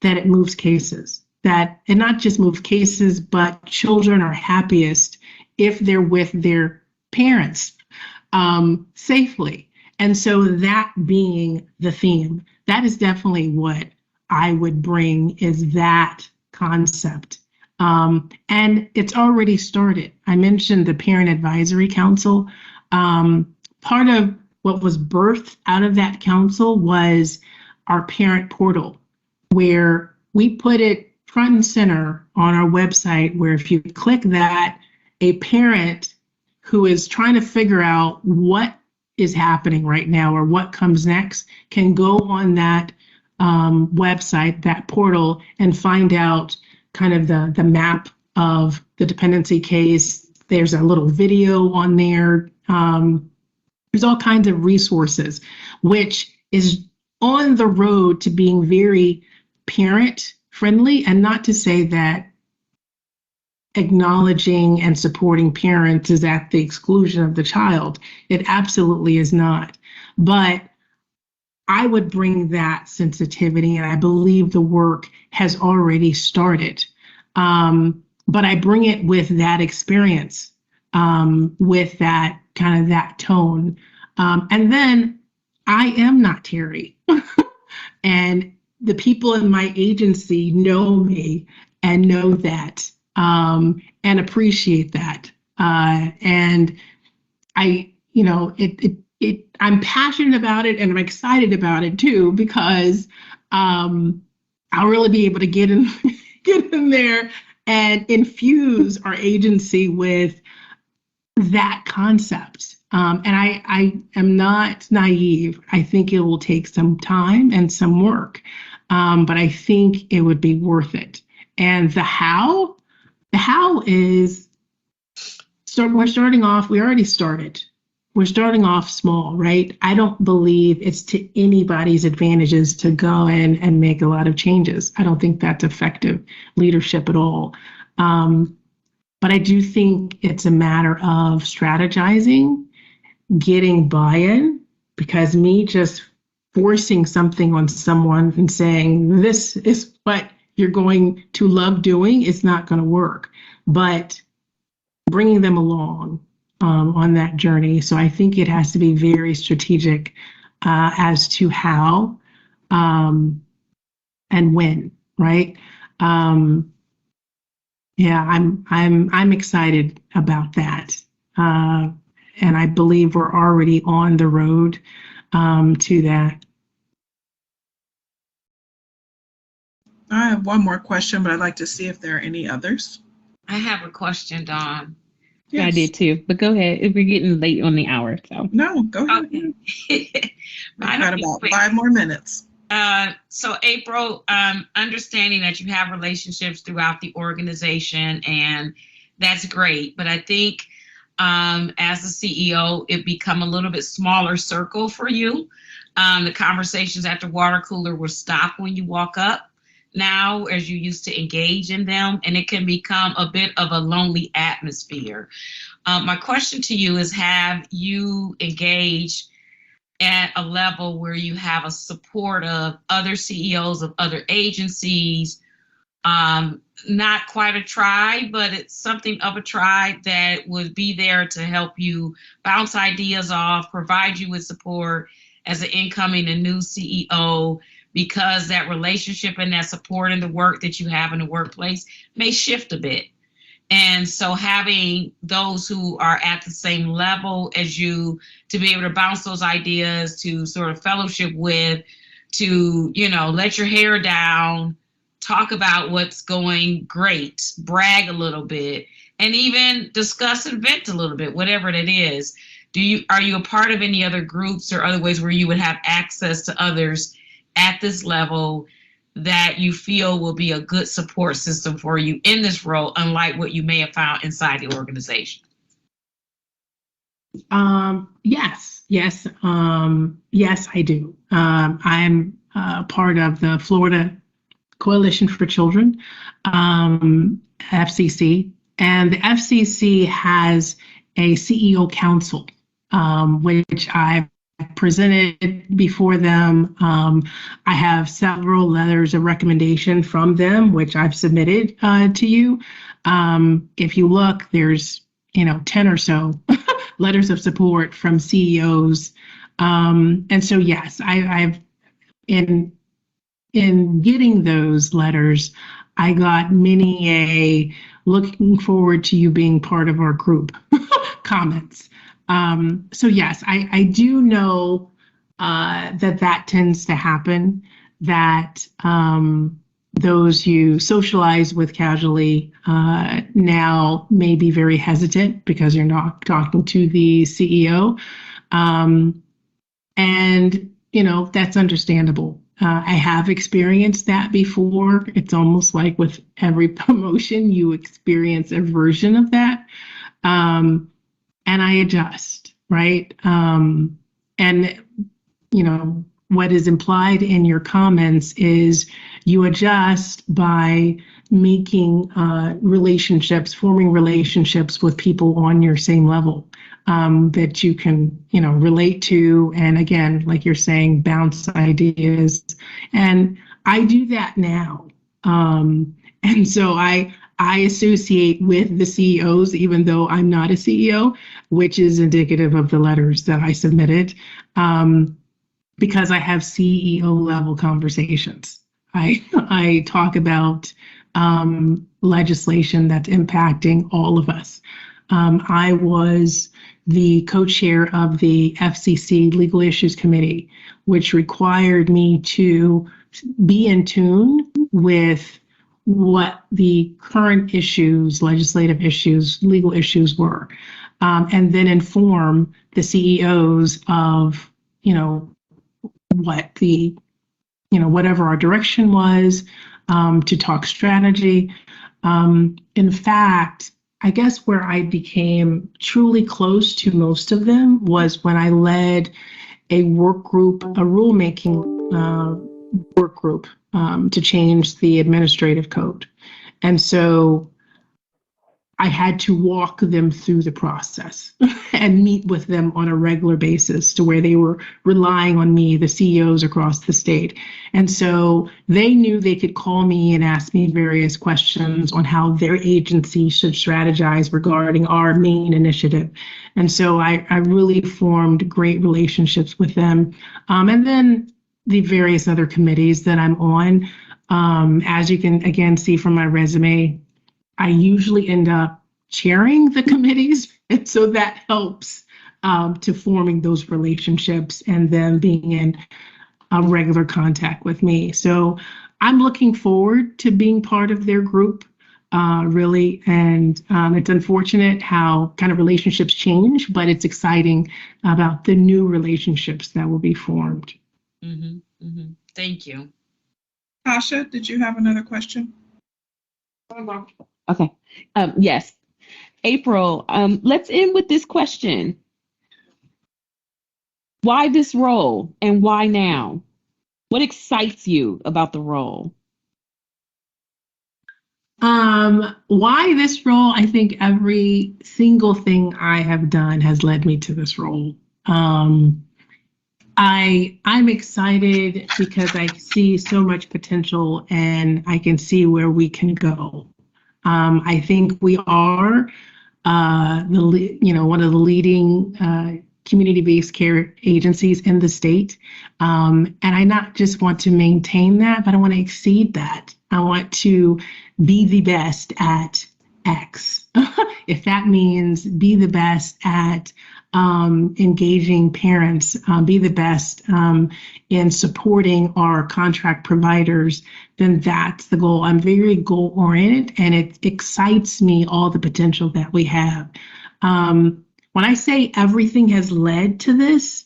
that it moves cases. And not just moves cases, but children are happiest if they're with their parents safely. And so that being the theme, that is definitely what I would bring, is that concept. And it's already started. I mentioned the Parent Advisory Council. Part of what was birthed out of that council was our parent portal, where we put it front and center on our website, where if you click that, a parent who is trying to figure out what is happening right now or what comes next can go on that website, that portal, and find out kind of the map of the dependency case. There's a little video on there. There's all kinds of resources, which is on the road to being very parent friendly. And not to say that acknowledging and supporting parents is at the exclusion of the child. It absolutely is not. But I would bring that sensitivity, and I believe the work has already started. But I bring it with that experience, with that kind of that tone. And then I am not Terry. And the people in my agency know me and know that, and appreciate that. And I, I'm passionate about it, and I'm excited about it too, because I'll really be able to get in there and infuse our agency with that concept. And I am not naive. I think it will take some time and some work, but I think it would be worth it. And the how is, so we're starting off, we already started. We're starting off small, right? I don't believe it's to anybody's advantages to go in and make a lot of changes. I don't think that's effective leadership at all. But I do think it's a matter of strategizing, getting buy-in, because me just forcing something on someone and saying, this is what you're going to love doing, is not going to work. But bringing them along on that journey. So I think it has to be very strategic as to how and when, right? Yeah, I'm excited about that, and I believe we're already on the road to that. I have one more question, but I'd like to see if there are any others. I have a question, Dawn. I Yes. did too, but go ahead. If we're getting late on the hour, so. No, go ahead. Okay. We've Mine got will be about quick. 5 more minutes. So April, understanding that you have relationships throughout the organization, and that's great. But I think as a CEO, it become a little bit smaller circle for you. The conversations at the water cooler will stop when you walk up now, as you used to engage in them, and it can become a bit of a lonely atmosphere. My question to you is, have you engaged at a level where you have a support of other CEOs of other agencies, not quite a tribe, but it's something of a tribe that would be there to help you bounce ideas off, provide you with support as an incoming and new CEO, because that relationship and that support and the work that you have in the workplace may shift a bit. And so having those who are at the same level as you to be able to bounce those ideas, to sort of fellowship with, to, let your hair down, talk about what's going great, brag a little bit, and even discuss and vent a little bit, whatever it is. Are you a part of any other groups or other ways where you would have access to others at this level that you feel will be a good support system for you in this role, unlike what you may have found inside the organization? Yes, I do. I'm part of the Florida Coalition for Children, FCC, and the FCC has a CEO council, which I've presented before them. I have several letters of recommendation from them, which I've submitted to you. If you look, there's 10 or so letters of support from CEOs. And so, yes, I've in getting those letters, I got many a looking forward to you being part of our group comments. So yes, I do know that tends to happen, that those you socialize with casually now may be very hesitant because you're not talking to the CEO. And, that's understandable. I have experienced that before. It's almost like with every promotion, you experience a version of that. And I adjust, right? And, what is implied in your comments is you adjust by making forming relationships with people on your same level that you can, relate to. And again, like you're saying, bounce ideas. And I do that now. And so I associate with the CEOs, even though I'm not a CEO, which is indicative of the letters that I submitted, because I have CEO level conversations. I talk about legislation that's impacting all of us. I was the co-chair of the FCC Legal Issues Committee, which required me to be in tune with what the current issues, legislative issues, legal issues were, and then inform the CEOs of, what the, whatever our direction was, to talk strategy. In fact, I guess where I became truly close to most of them was when I led a work group, a rulemaking work group to change the administrative code. And so I had to walk them through the process and meet with them on a regular basis to where they were relying on me, the CEOs across the state. And so they knew they could call me and ask me various questions on how their agency should strategize regarding our main initiative. And so I really formed great relationships with them. And then the various other committees that I'm on. As you can again see from my resume, I usually end up chairing the committees. And so that helps to forming those relationships and them being in regular contact with me. So I'm looking forward to being part of their group, really. And it's unfortunate how kind of relationships change, but it's exciting about the new relationships that will be formed. Thank you. Tasha, did you have another question? Okay. Yes. April, let's end with this question. Why this role and why now? What excites you about the role? Why this role? I think every single thing I have done has led me to this role. I'm excited because I see so much potential and I can see where we can go. I think we are one of the leading community-based care agencies in the state. And I not just want to maintain that, but I want to exceed that. I want to be the best at X. If that means be the best at engaging parents, be the best in supporting our contract providers, then that's the goal. I'm very goal oriented and it excites me, all the potential that we have. When I say everything has led to this,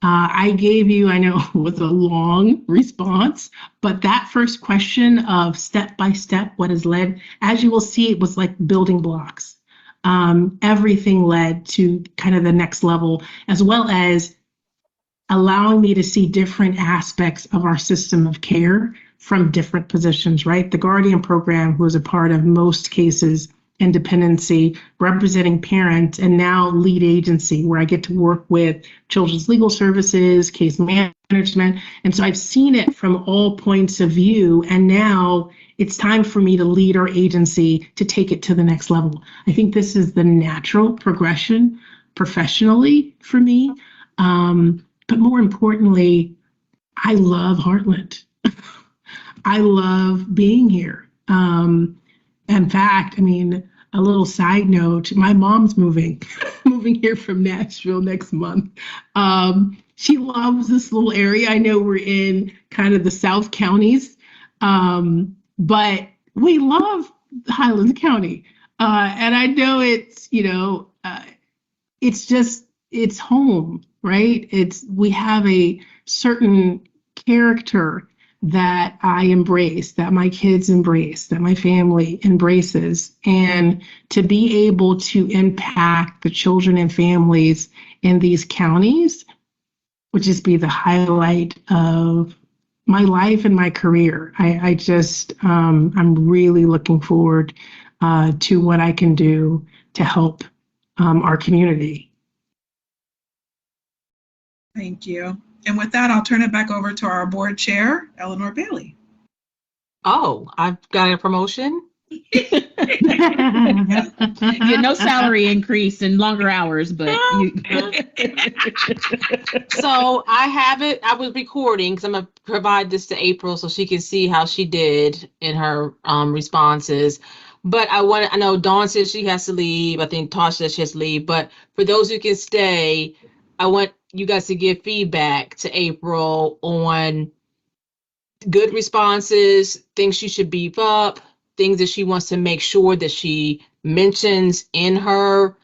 I gave you, I know it was a long response, but that first question of step by step, what has led, as you will see, it was like building blocks. Everything led to kind of the next level, as well as allowing me to see different aspects of our system of care from different positions, right? The Guardian program, who is a part of most cases, independency, representing parents, and now lead agency, where I get to work with Children's Legal Services, case management. And so I've seen it from all points of view. And now it's time for me to lead our agency to take it to the next level. I think this is the natural progression professionally for me. But more importantly, I love Heartland. I love being here. In fact, I mean, a little side note, my mom's moving here from Nashville next month. She loves this little area. I know we're in kind of the South counties, but we love Highlands County. And I know it's, it's home, right? We have a certain character that I embrace, that my kids embrace, that my family embraces. And to be able to impact the children and families in these counties would just be the highlight of my life and my career. I'm really looking forward to what I can do to help our community. Thank you. And with that, I'll turn it back over to our board chair, Eleanor Bailey. Oh, I've got a promotion. No salary increase and longer hours, but So I have it. I was recording because I'm gonna provide this to April so she can see how she did in her responses. But I know Dawn says she has to leave. I think Tasha says she has to leave. But for those who can stay, I want you guys to give feedback to April on good responses, things she should beef up, things that she wants to make sure that she mentions in her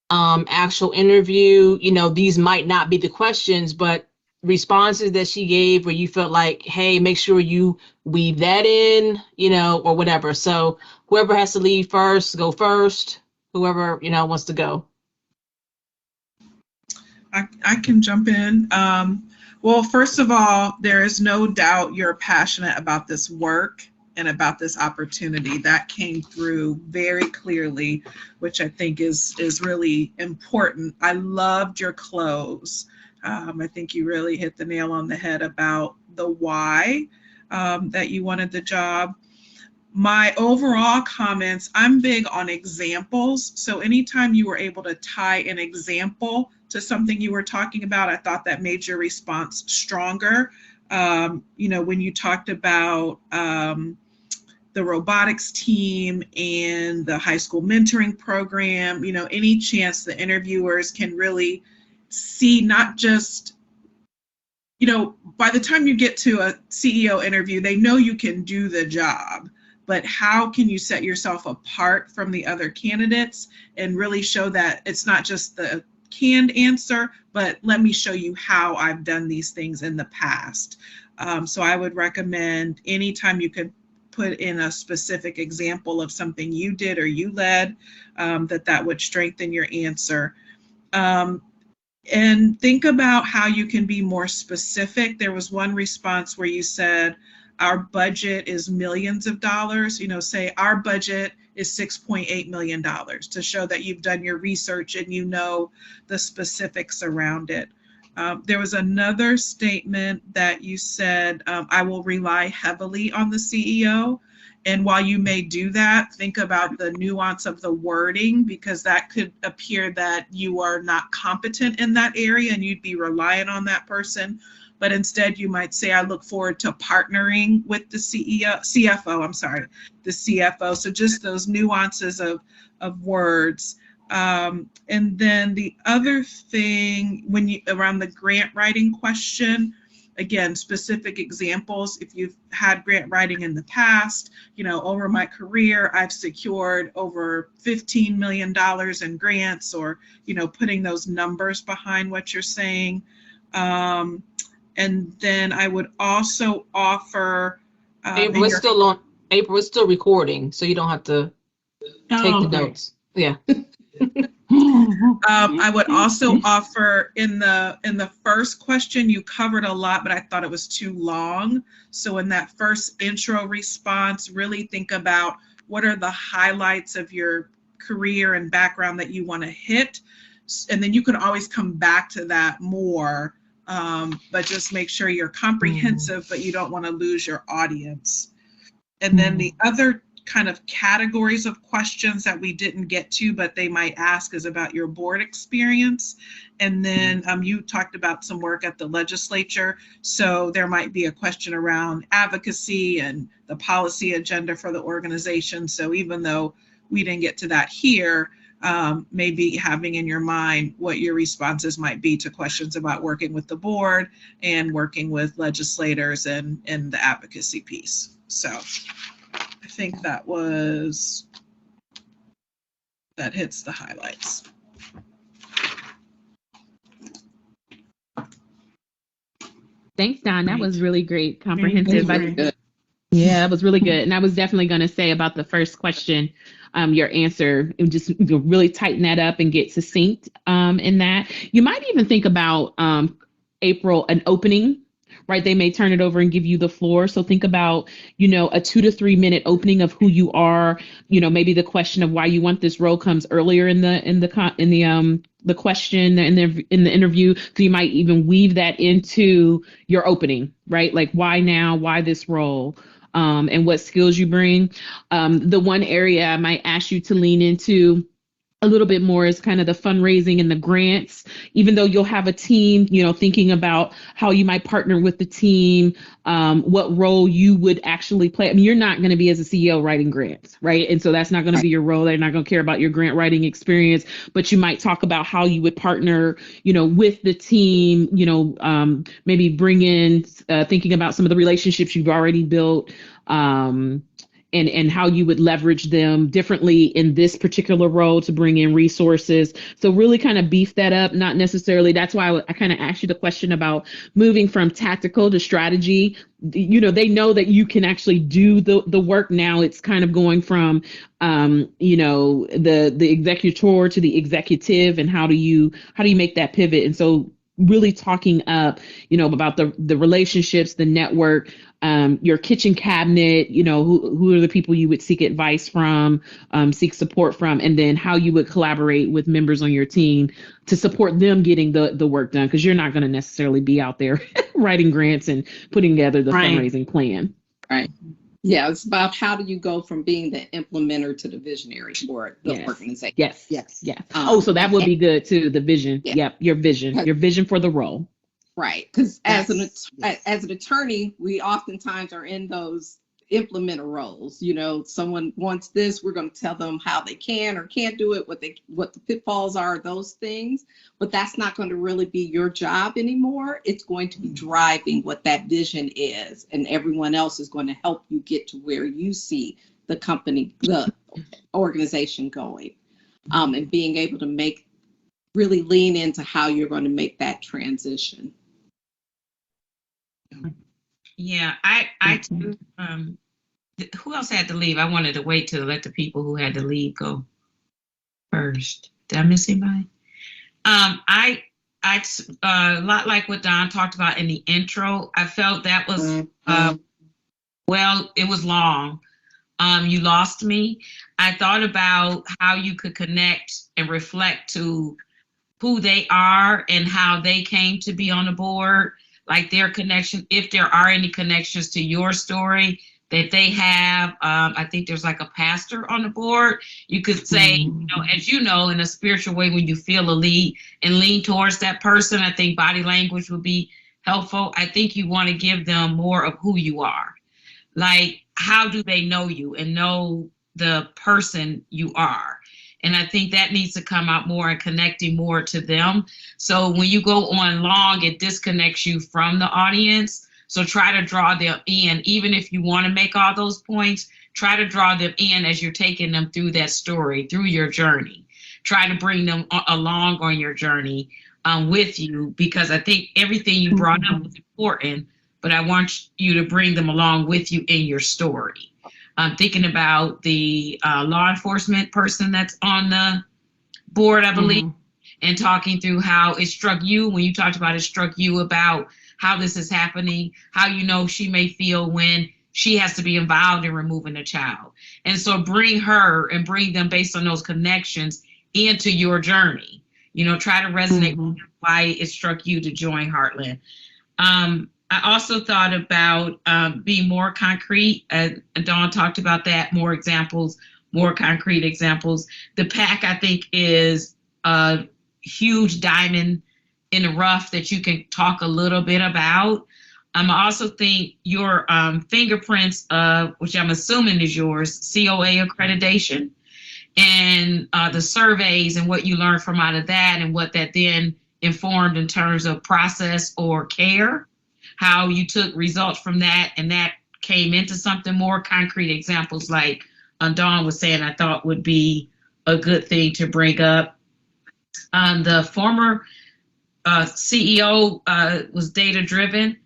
actual interview. These might not be the questions, but responses that she gave where you felt like, hey, make sure you weave that in, or whatever. So whoever has to leave first, go first. Whoever, wants to go. I can jump in. Well, first of all, there is no doubt you're passionate about this work and about this opportunity. That came through very clearly, which I think is really important. I loved your close. I think you really hit the nail on the head about the why that you wanted the job. My overall comments, I'm big on examples. So anytime you were able to tie an example to something you were talking about, I thought that made your response stronger. When you talked about the robotics team and the high school mentoring program, any chance the interviewers can really see not just, by the time you get to a CEO interview, they know you can do the job, but how can you set yourself apart from the other candidates and really show that it's not just the canned answer, but let me show you how I've done these things in the past. So I would recommend anytime you could put in a specific example of something you did or you led, that would strengthen your answer. And think about how you can be more specific. There was one response where you said, our budget is millions of dollars. Say our budget is $6.8 million to show that you've done your research and you know the specifics around it. There was another statement that you said, I will rely heavily on the CEO. And while you may do that, think about the nuance of the wording, because that could appear that you are not competent in that area and you'd be reliant on that person. But instead you might say, I look forward to partnering with the CFO. So just those nuances of words. And then the other thing, around the grant writing question, again, specific examples. If you've had grant writing in the past, over my career, I've secured over $15 million in grants, or, putting those numbers behind what you're saying. And then I would also offer. April, it's still recording, so you don't have to take the notes. Yeah. I would also offer in the first question, you covered a lot, but I thought it was too long. So in that first intro response, really think about what are the highlights of your career and background that you want to hit. And then you can always come back to that more, but just make sure you're comprehensive, but you don't want to lose your audience. And then the other kind of categories of questions that we didn't get to, but they might ask, is about your board experience. And then you talked about some work at the legislature. So there might be a question around advocacy and the policy agenda for the organization. So even though we didn't get to that here, maybe having in your mind what your responses might be to questions about working with the board and working with legislators and the advocacy piece. So I think that hits the highlights. Thanks, Don. That was really great, comprehensive. Good. Yeah, it was really good. And I was definitely going to say about the first question, your answer, it would just really tighten that up and get succinct in that. You might even think about, April, an opening, right? They may turn it over and give you the floor. So think about, a 2 to 3 minute opening of who you are. Maybe the question of why you want this role comes earlier in the question in the interview. So you might even weave that into your opening, right? Like, why now? Why this role? And what skills you bring. The one area I might ask you to lean into a little bit more is kind of the fundraising and the grants, even though you'll have a team, thinking about how you might partner with the team, what role you would actually play. I mean, you're not going to be as a CEO writing grants, right? And so that's not going to be your role. They're not going to care about your grant writing experience, but you might talk about how you would partner, with the team, maybe bring in, thinking about some of the relationships you've already built, and how you would leverage them differently in this particular role to bring in resources. So really kind of beef that up, not necessarily. That's why I kind of asked you the question about moving from tactical to strategy. They know that you can actually do the work now. It's kind of going from, the executor to the executive, and how do you make that pivot? And so really talking up, about the relationships, the network, your kitchen cabinet, who are the people you would seek advice from, seek support from, and then how you would collaborate with members on your team to support them getting the work done, because you're not going to necessarily be out there writing grants and putting together the Right. fundraising plan. Right. Yeah, it's about how do you go from being the implementer to the visionary for the Yes. organization. Yes. Yes. Yeah. So that would be good too. The vision. Yeah. Yep. Your vision for the role. Right, because as an Yes. as an attorney, we oftentimes are in those implementer roles. Someone wants this, we're going to tell them how they can or can't do it, what the pitfalls are, those things. But that's not going to really be your job anymore. It's going to be driving what that vision is, and everyone else is going to help you get to where you see the company, the organization going, and being able to really lean into how you're going to make that transition. Yeah, I too, who else had to leave? I wanted to wait to let the people who had to leave go first. Did I miss anybody? I a lot like what Don talked about in the intro. I felt that was well, it was long. You lost me. I thought about how you could connect and reflect to who they are and how they came to be on the board, like their connection, if there are any connections to your story that they have. I think there's like a pastor on the board. You could say, as you know, in a spiritual way, when you feel a lead and lean towards that person, I think body language would be helpful. I think you want to give them more of who you are. Like, how do they know you and know the person you are? And I think that needs to come out more and connecting more to them. So when you go on long, it disconnects you from the audience. So try to draw them in, even if you want to make all those points, try to draw them in as you're taking them through that story, through your journey. Try to bring them along on your journey with you, because I think everything you brought up was important, but I want you to bring them along with you in your story. I'm thinking about the law enforcement person that's on the board, I believe, and talking through how it struck you when you talked about it struck you about how this is happening, how she may feel when she has to be involved in removing a child. And so bring her and bring them based on those connections into your journey. Try to resonate with why it struck you to join Heartland. I also thought about being more concrete. Dawn talked about that, more examples, more concrete examples. The PAC, I think, is a huge diamond in the rough that you can talk a little bit about. I also think your fingerprints, which I'm assuming is yours, COA accreditation, and the surveys and what you learned from out of that and what that then informed in terms of process or care, how you took results from that and that came into something more concrete. Examples like Dawn was saying, I thought would be a good thing to bring up. The former CEO was data driven.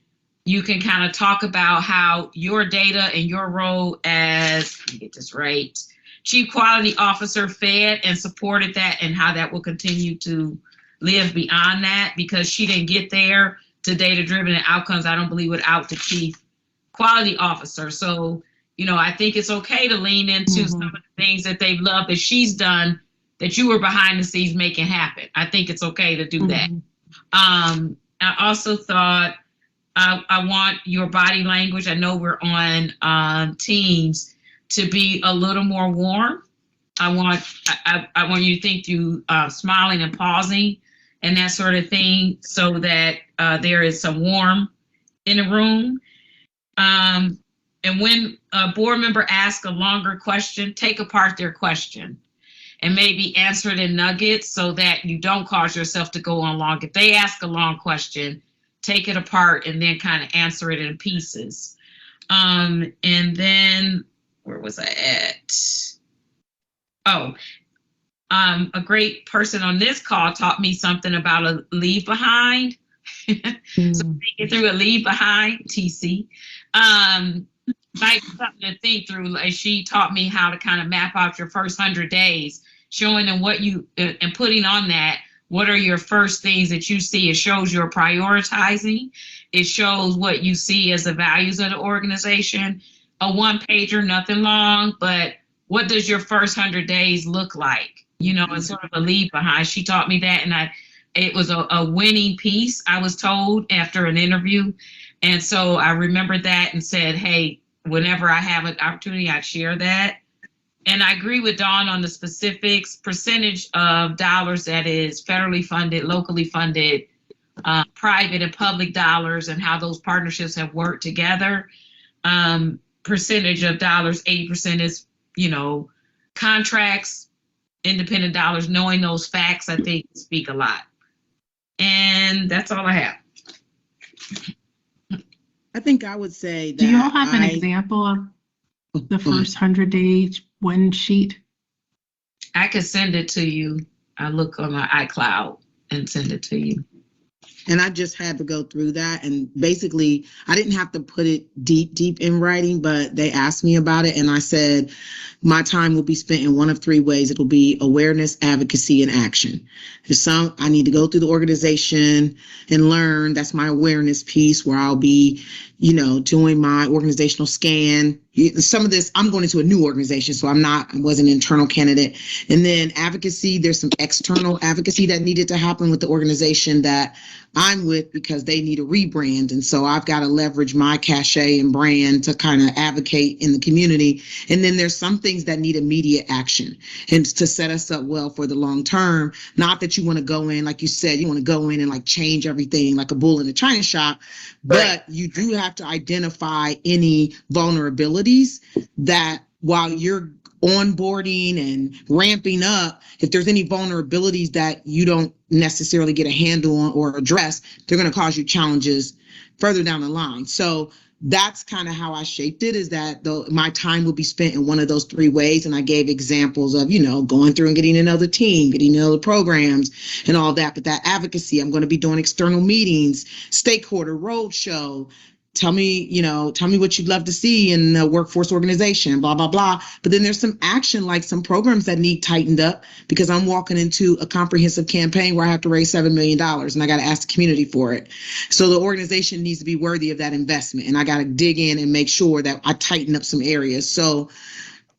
You can kind of talk about how your data and your role as, let me get this right, Chief Quality Officer fed and supported that, and how that will continue to live beyond that, because she didn't get there to data-driven and outcomes, I don't believe, without the Chief Quality Officer. So, I think it's okay to lean into some of the things that they've loved that she's done, that you were behind the scenes making happen. I think it's okay to do that. I also thought I want your body language. I know we're on Teams, to be a little more warm. I want you to think through smiling and pausing and that sort of thing, so that there is some warmth in the room. And when a board member asks a longer question, take apart their question and maybe answer it in nuggets so that you don't cause yourself to go on long. If they ask a long question, take it apart and then kind of answer it in pieces. And then, where was I at? A great person on this call taught me something about a leave behind. So get through a leave behind, TC. Might be something to think through. Like, she taught me how to kind of map out your first 100 days, showing them what you, and putting on that what are your first things that you see? It shows you're prioritizing. It shows what you see as the values of the organization. A one pager, nothing long, but what does your first 100 days look like? You know, it's sort of a leave behind. She taught me that, and it was a winning piece, I was told after an interview. And so I remembered that and said, hey, whenever I have an opportunity, I'd share that. And I agree with Dawn on the specifics, percentage of dollars that is federally funded, locally funded, private and public dollars, and how those partnerships have worked together. Percentage of dollars, 80% is, you know, contracts, independent dollars. Knowing those facts, I think, speak a lot. And that's all I have. I think I would say that. Do you all have an example of the first 100-day one sheet? I could send it to you. I look on my iCloud and send it to you. And I just had to go through that. And basically, I didn't have to put it deep in writing, but they asked me about it. And I said, my time will be spent in one of three ways. It'll be awareness, advocacy, and action. There's some, I need to go through the organization and learn. That's my awareness piece, where I'll be, you know, doing my organizational scan. Some of this, I'm going into a new organization, so I was an internal candidate. And then advocacy, there's some external advocacy that needed to happen with the organization that I'm with, because they need a rebrand. And so I've got to leverage my cachet and brand to kind of advocate in the community. And then there's some things that need immediate action and to set us up well for the long term. Not that you want to go in, like you said, you want to go in and like change everything like a bull in a china shop, but you do have to identify any vulnerabilities that while you're onboarding and ramping up, if there's any vulnerabilities that you don't necessarily get a handle on or address, they're going to cause you challenges further down the line. So that's kind of how I shaped it, is that my time will be spent in one of those three ways. And I gave examples of, you know, going through and getting another team, getting other programs and all that. But that advocacy, I'm going to be doing external meetings, stakeholder roadshow. Tell me what you'd love to see in the workforce organization, blah, blah, blah. But then there's some action, like some programs that need tightened up, because I'm walking into a comprehensive campaign where I have to raise $7 million and I got to ask the community for it. So the organization needs to be worthy of that investment. And I got to dig in and make sure that I tighten up some areas. So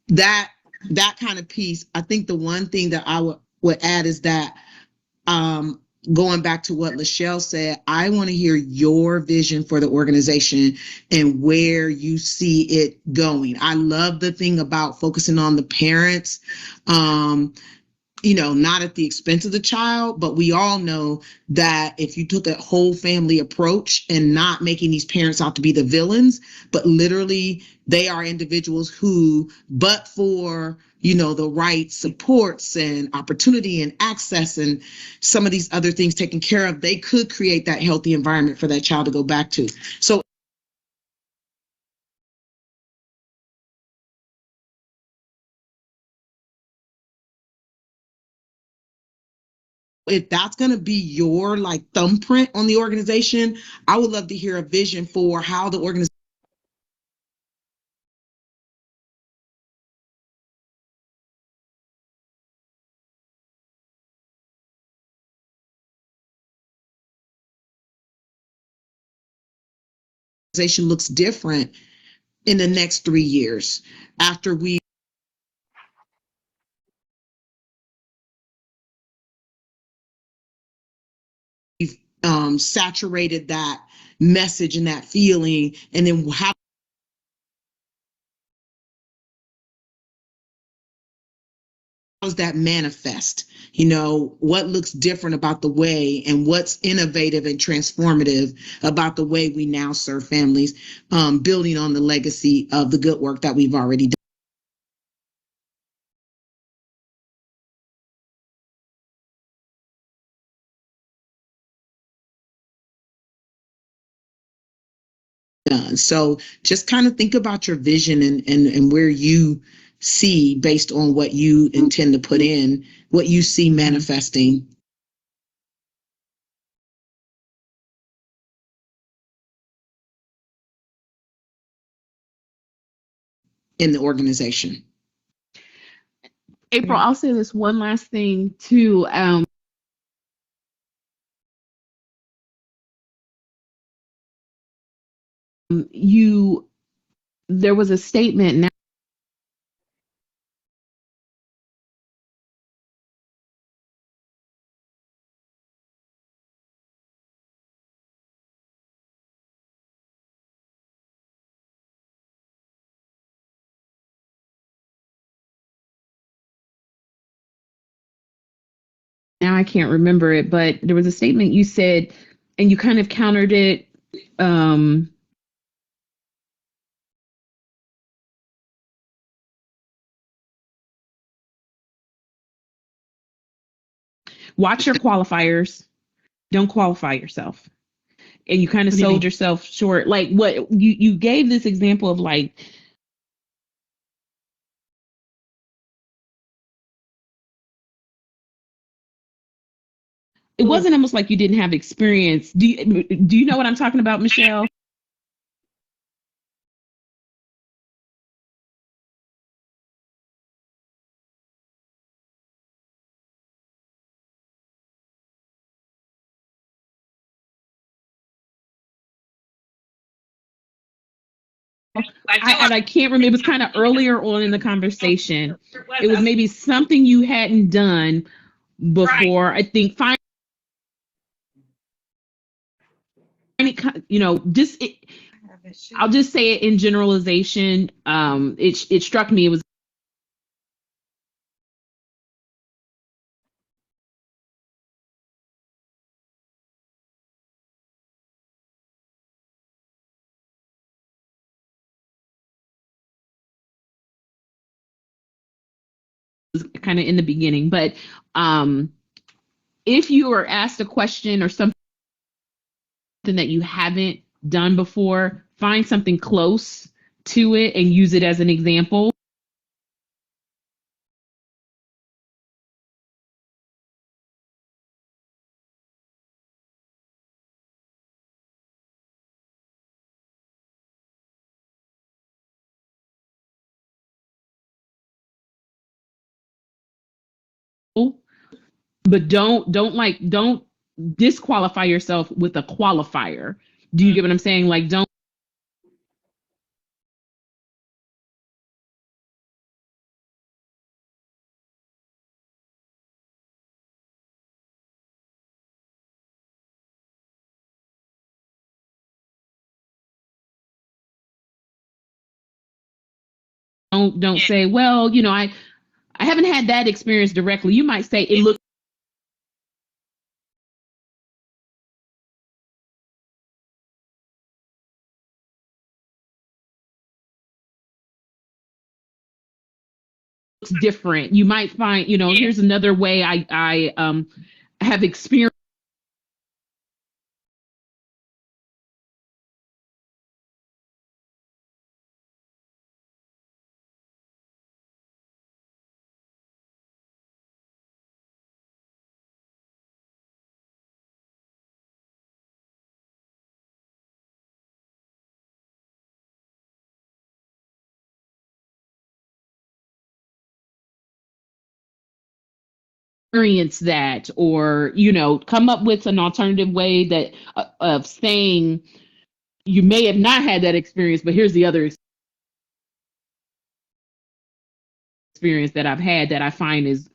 that kind of piece, I think the one thing that I would add is that, going back to what Lachelle said, I want to hear your vision for the organization and where you see it going. I love the thing about focusing on the parents, you know, not at the expense of the child, but we all know that if you took a whole family approach and not making these parents out to be the villains, but literally they are individuals who, but for, you know, the right supports and opportunity and access and some of these other things taken care of, they could create that healthy environment for that child to go back to. So if that's going to be your like thumbprint on the organization, I would love to hear a vision for how the organization looks different in the next 3 years after we've saturated that message and that feeling, and then how does that manifest? You know, what looks different about the way, and what's innovative and transformative about the way we now serve families, building on the legacy of the good work that we've already done. So just kind of think about your vision and where you see, based on what you intend to put in, what you see manifesting in the organization. April, I'll say this one last thing too. there was a statement. Now I can't remember it, but there was a statement you said, and you kind of countered it. Watch your qualifiers. Don't qualify yourself. And you kind of What do you sold mean? yourself short. Like what you gave this example of, like, it wasn't almost like you didn't have experience. Do you know what I'm talking about, Michelle? I can't remember. It was kind of earlier on in the conversation. It was maybe something you hadn't done before. I think I'll just say it in generalization. It struck me. It was kind of in the beginning, but if you are asked a question or something that you haven't done before, find something close to it and use it as an example. But don't disqualify yourself with a qualifier. Do you get what I'm saying? Like, don't say, well, I haven't had that experience directly. You might say it looks different. You might find, here's another way I have experienced that, or come up with an alternative way that of saying you may have not had that experience, but here's the other experience that I've had that I find is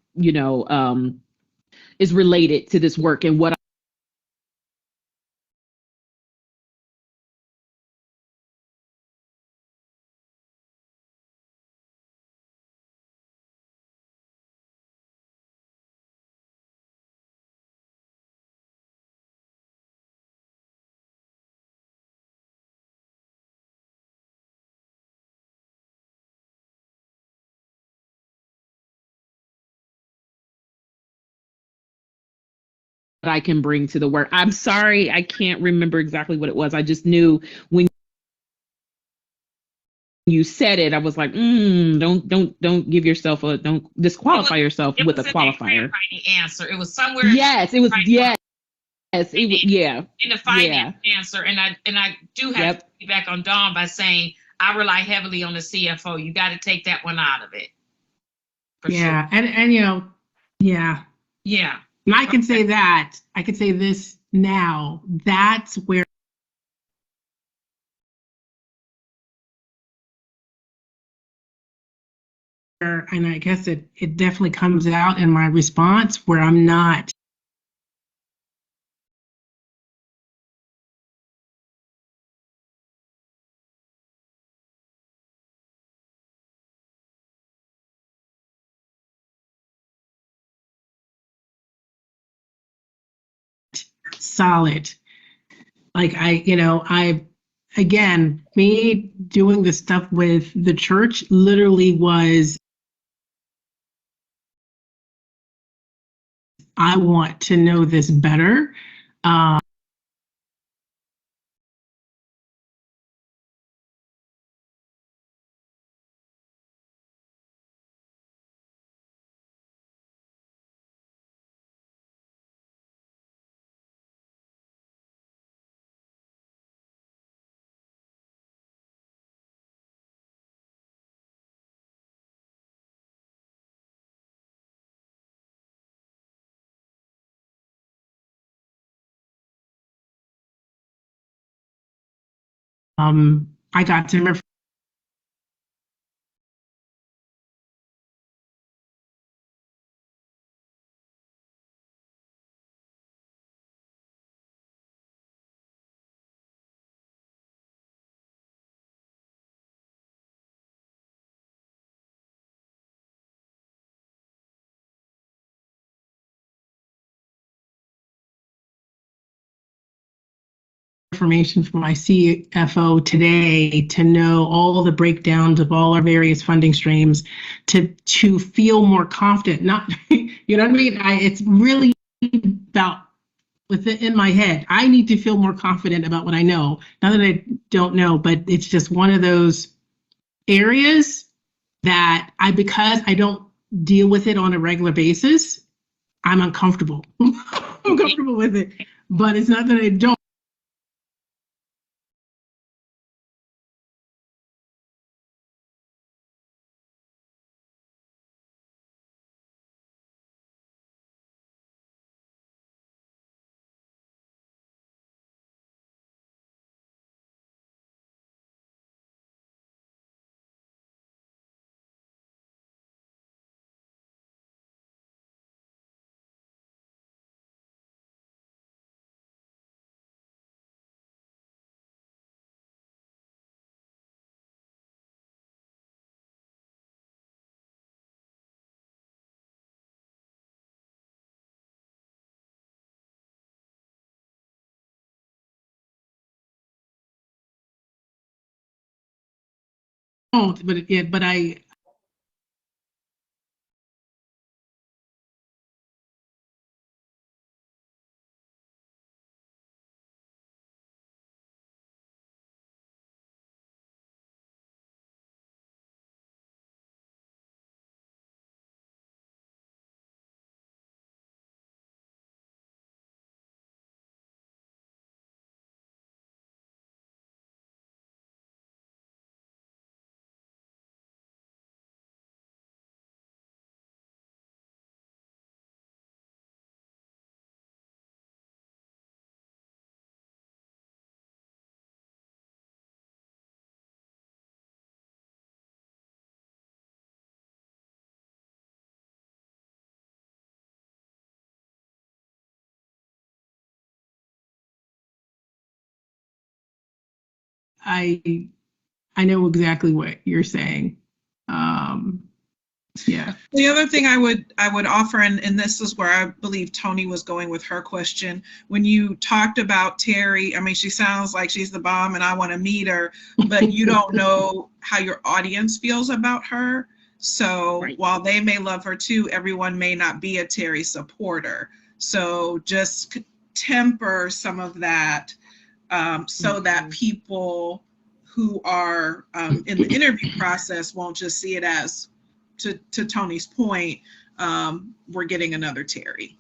is related to this work and what I can bring to the work. I'm sorry, I can't remember exactly what it was. I just knew when you said it, I was like, don't give yourself don't disqualify yourself with a qualifier. Answer. It was somewhere. Yes, it was. Yes, in the finance answer, and I do have to be back on Dawn by saying I rely heavily on the CFO. You got to take that one out of it. Yeah, sure. and yeah. Yeah. And I can say that. I can say this now. That's where and I guess it definitely comes out in my response where I'm not solid. Like again, me doing the stuff with the church literally was, I want to know this better. I got to information from my CFO today to know all the breakdowns of all our various funding streams to feel more confident. Not, you know what I mean? It's really about within my head. I need to feel more confident about what I know. Not that I don't know, but it's just one of those areas that because I don't deal with it on a regular basis, I'm uncomfortable. I'm comfortable with it, but it's not that I don't. But I know exactly what you're saying. Yeah. The other thing I would offer, and this is where I believe Tony was going with her question, when you talked about Terry, I mean, she sounds like she's the bomb and I want to meet her, but you don't know how your audience feels about her. So Right. while they may love her too, everyone may not be a Terry supporter. So just temper some of that so that people who are in the interview process won't just see it as, to Tony's point, we're getting another Terry.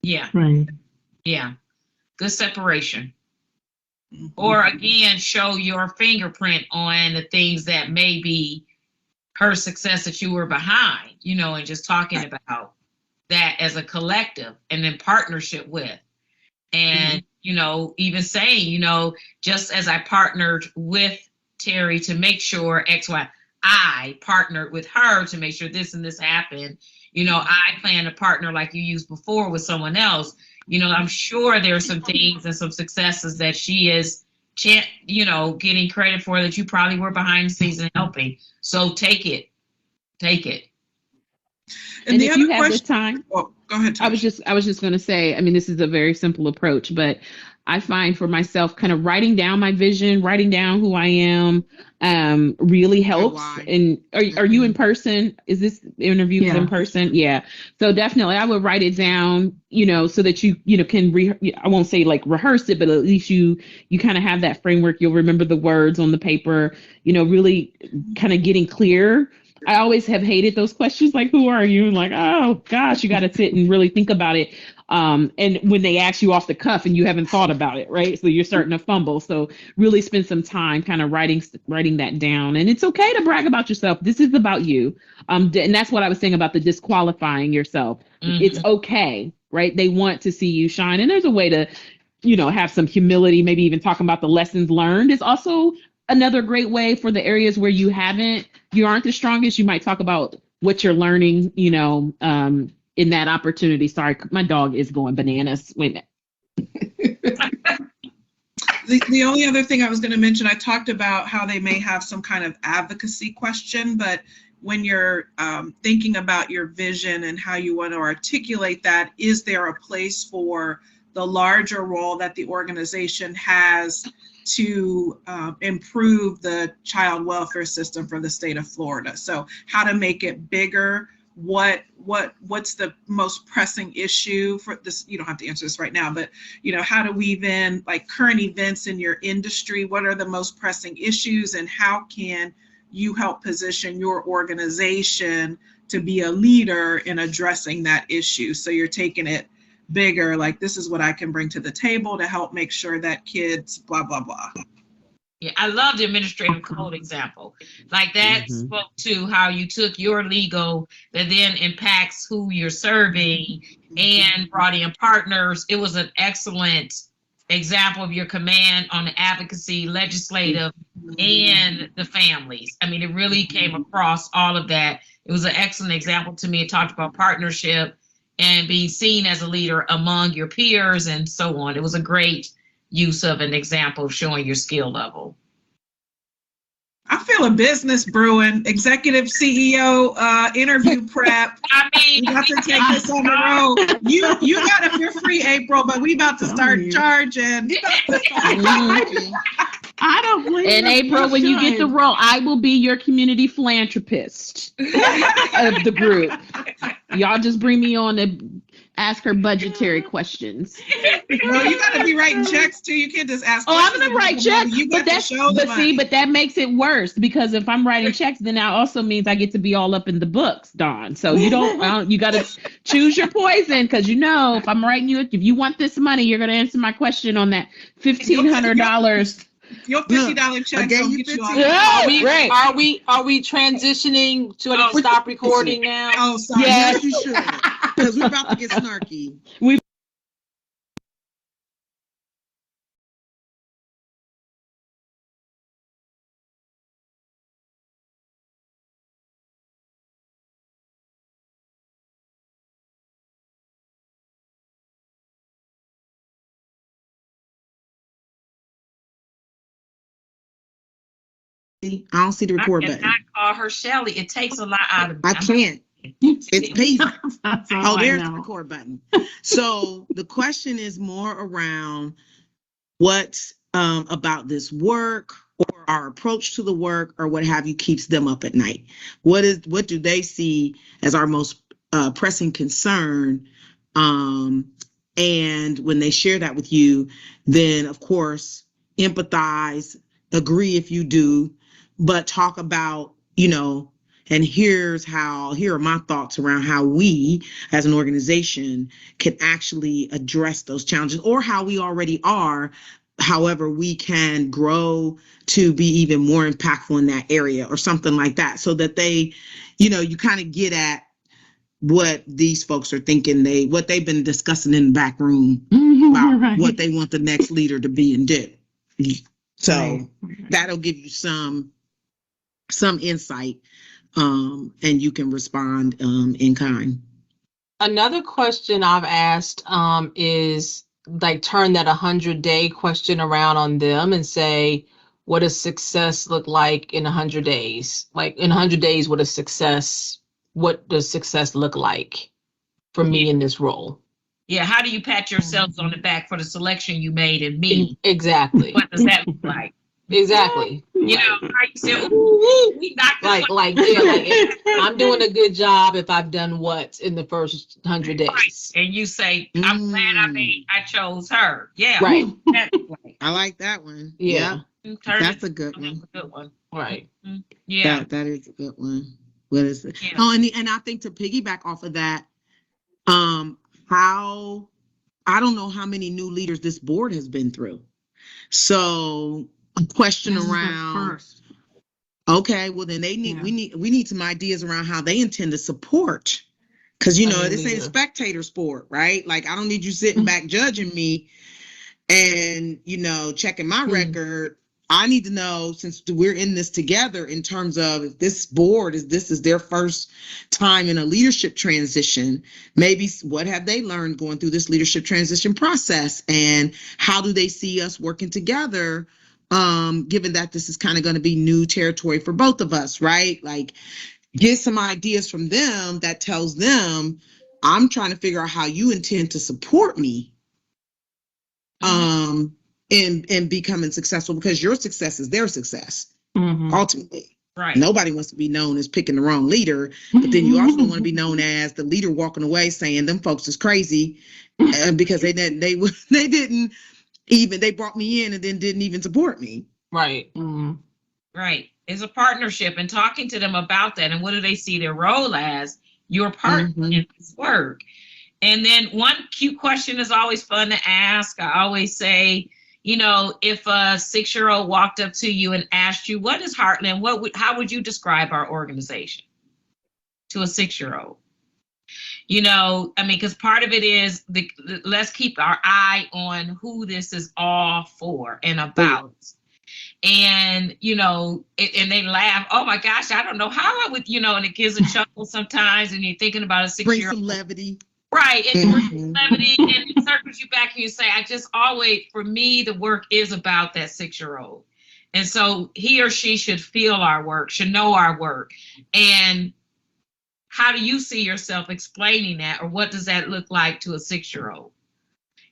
Yeah, Right. yeah. Good separation. Mhm. Or again, show your fingerprint on the things that may be her success that you were behind, and just talking about that as a collective and in partnership with. And, even saying, just as I partnered with Terry to make sure X, Y, I partnered with her to make sure this and this happened. I plan to partner like you used before with someone else. I'm sure there are some things and some successes that she is, getting credit for that you probably were behind the scenes and helping. So take it. And the if other you have the question, time, oh, go ahead. I was Tasha. just going to say, I mean, this is a very simple approach, but I find for myself kind of writing down my vision, writing down who I am, really helps. why. And are you in person? Is this interview Yeah. in person? Yeah. So definitely I would write it down, so that you can I won't say like rehearse it, but at least you kind of have that framework. You'll remember the words on the paper, really kind of getting clear. I always have hated those questions like, who are you? Like, oh gosh, you got to sit and really think about it. And when they ask you off the cuff and you haven't thought about it, right? So you're starting to fumble. So really spend some time kind of writing that down. And it's okay to brag about yourself. This is about you. And that's what I was saying about the disqualifying yourself. Mhm. It's okay, right? They want to see you shine. And there's a way to, have some humility, maybe even talking about the lessons learned is also another great way for the areas where you aren't the strongest. You might talk about what you're learning, in that opportunity. Sorry, my dog is going bananas. Wait a minute. The only other thing I was going to mention, I talked about how they may have some kind of advocacy question, but when you're thinking about your vision and how you want to articulate that, is there a place for the larger role that the organization has to improve the child welfare system for the state of Florida? So how to make it bigger? What's the most pressing issue for this? You don't have to answer this right now, but how do we then, like current events in your industry, what are the most pressing issues, and how can you help position your organization to be a leader in addressing that issue? So you're taking it bigger, like this is what I can bring to the table to help make sure that kids blah blah blah. Yeah, I love the administrative code example. Like that Mhm. spoke to how you took your legal that then impacts who you're serving and brought in partners. It was an excellent example of your command on the advocacy, legislative, and the families. I mean, it really came across all of that. It was an excellent example to me. It talked about partnership and being seen as a leader among your peers and so on. It was a great use of an example of showing your skill level. I feel a business brewing. Executive CEO interview prep. I mean, We got to take this on the road. You got if you're free, April, but we about to start charging. I don't blame And you. April, when you get the role, I will be your community philanthropist of the group. Y'all just bring me on to ask her budgetary questions. No, you got to be writing checks too. You can't just ask. Oh, I'm questions gonna write and give them money. checks, You but got to that's show the money. but that makes it worse because if I'm writing checks, then that also means I get to be all up in the books, Dawn. So you don't you got to choose your poison because if I'm writing you, if you want this money, you're gonna answer my question on that $1,500. Your $50 check gave don't you get you all. 15. Yeah, Are we, right. are we transitioning to stop recording now? Oh, sorry. Yeah. Yes, you should. Because we're about to get snarky. I don't see the record I button. cannot call her Shelly. It takes a lot out of me. I can't. It's paste. That's all Oh, I there's the know. record button. So the question is more around what about this work or our approach to the work or what have you keeps them up at night. What do they see as our most pressing concern? And when they share that with you, then of course empathize, agree if you do, but talk about, and here are my thoughts around how we as an organization can actually address those challenges or how we already are. However, we can grow to be even more impactful in that area or something like that so that they, you kind of get at what these folks are thinking, what they've been discussing in the back room about Right. what they want the next leader to be and do. So Right. that'll give you some some insight, and you can respond in kind. Another question I've asked is like turn that 100-day question around on them and say, what does success look like in 100 days? Like in 100 days, what does success look like for me in this role? Yeah, how do you pat yourselves on the back for the selection you made in me? Exactly. What does that look like? Exactly. You know, right? You say, ooh, we knocked this one. Like I'm doing a good job if I've done what in the first 100 days. And you say, I'm glad I chose her. Yeah. Right. That's right. I like that one. Yeah. That's a good one. Good one. Right. Yeah. That is a good one. What is it? Yeah. Oh, and I think to piggyback off of that, how I don't know how many new leaders this board has been through. So a question This is their around, first. okay, well then we need some ideas around how they intend to support. Cause you know, this ain't a spectator sport, right? Like I don't need you sitting back judging me and, you know, checking my record. I need to know, since we're in this together, in terms of if this board this is their first time in a leadership transition, maybe what have they learned going through this leadership transition process, and how do they see us working together, given that this is kind of going to be new territory for both of us, right? Like get some ideas from them that tells them, I'm trying to figure out how you intend to support me. In becoming successful, because your success is their success. Ultimately. Right. Nobody wants to be known as picking the wrong leader, but then you also don't want to be known as the leader walking away saying them folks is crazy because they brought me in and then didn't even support me. Right. Right. It's a partnership, and talking to them about that and what do they see their role as, your partner in this work. And then one cute question is always fun to ask. I always say, you know, if a 6-year-old walked up to you and asked you, what is Heartland? How would you describe our organization to a 6-year-old? You know, I mean, because part of it is let's keep our eye on who this is all for and about. And, you know, and they laugh, oh my gosh, I don't know how I would, you know, and it gives a chuckle sometimes, and you're thinking about a 6-year-old. Bring some levity. Right, and levity, and it circles you back and you say, I just always, for me, the work is about that 6-year-old. And so he or she should feel our work, should know our work. And how do you see yourself explaining that, or what does that look like to a 6-year-old?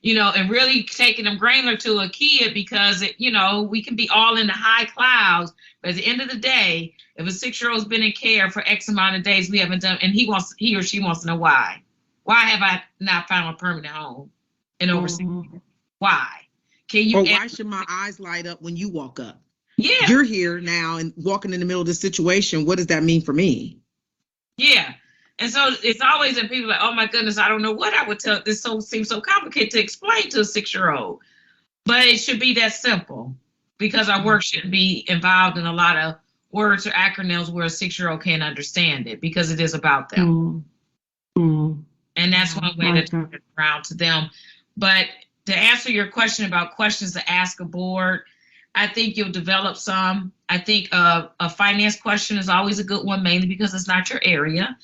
You know, and really taking them granular to a kid, because, you know, we can be all in the high clouds, but at the end of the day, if a 6-year-old's been in care for X amount of days, we haven't done, and he or she wants to know why. Why have I not found a permanent home in over 6 years? Why? Can you? Or why should my eyes light up when you walk up? Yeah. You're here now and walking in the middle of this situation. What does that mean for me? Yeah. And so it's always in people like, oh my goodness, I don't know what I would tell. This seems so complicated to explain to a 6-year-old. But it should be that simple, because our work shouldn't be involved in a lot of words or acronyms where a 6-year-old can't understand it, because it is about them. And that's one way to turn it around to them. But to answer your question about questions to ask a board, I think you'll develop some. I think a finance question is always a good one, mainly because it's not your area.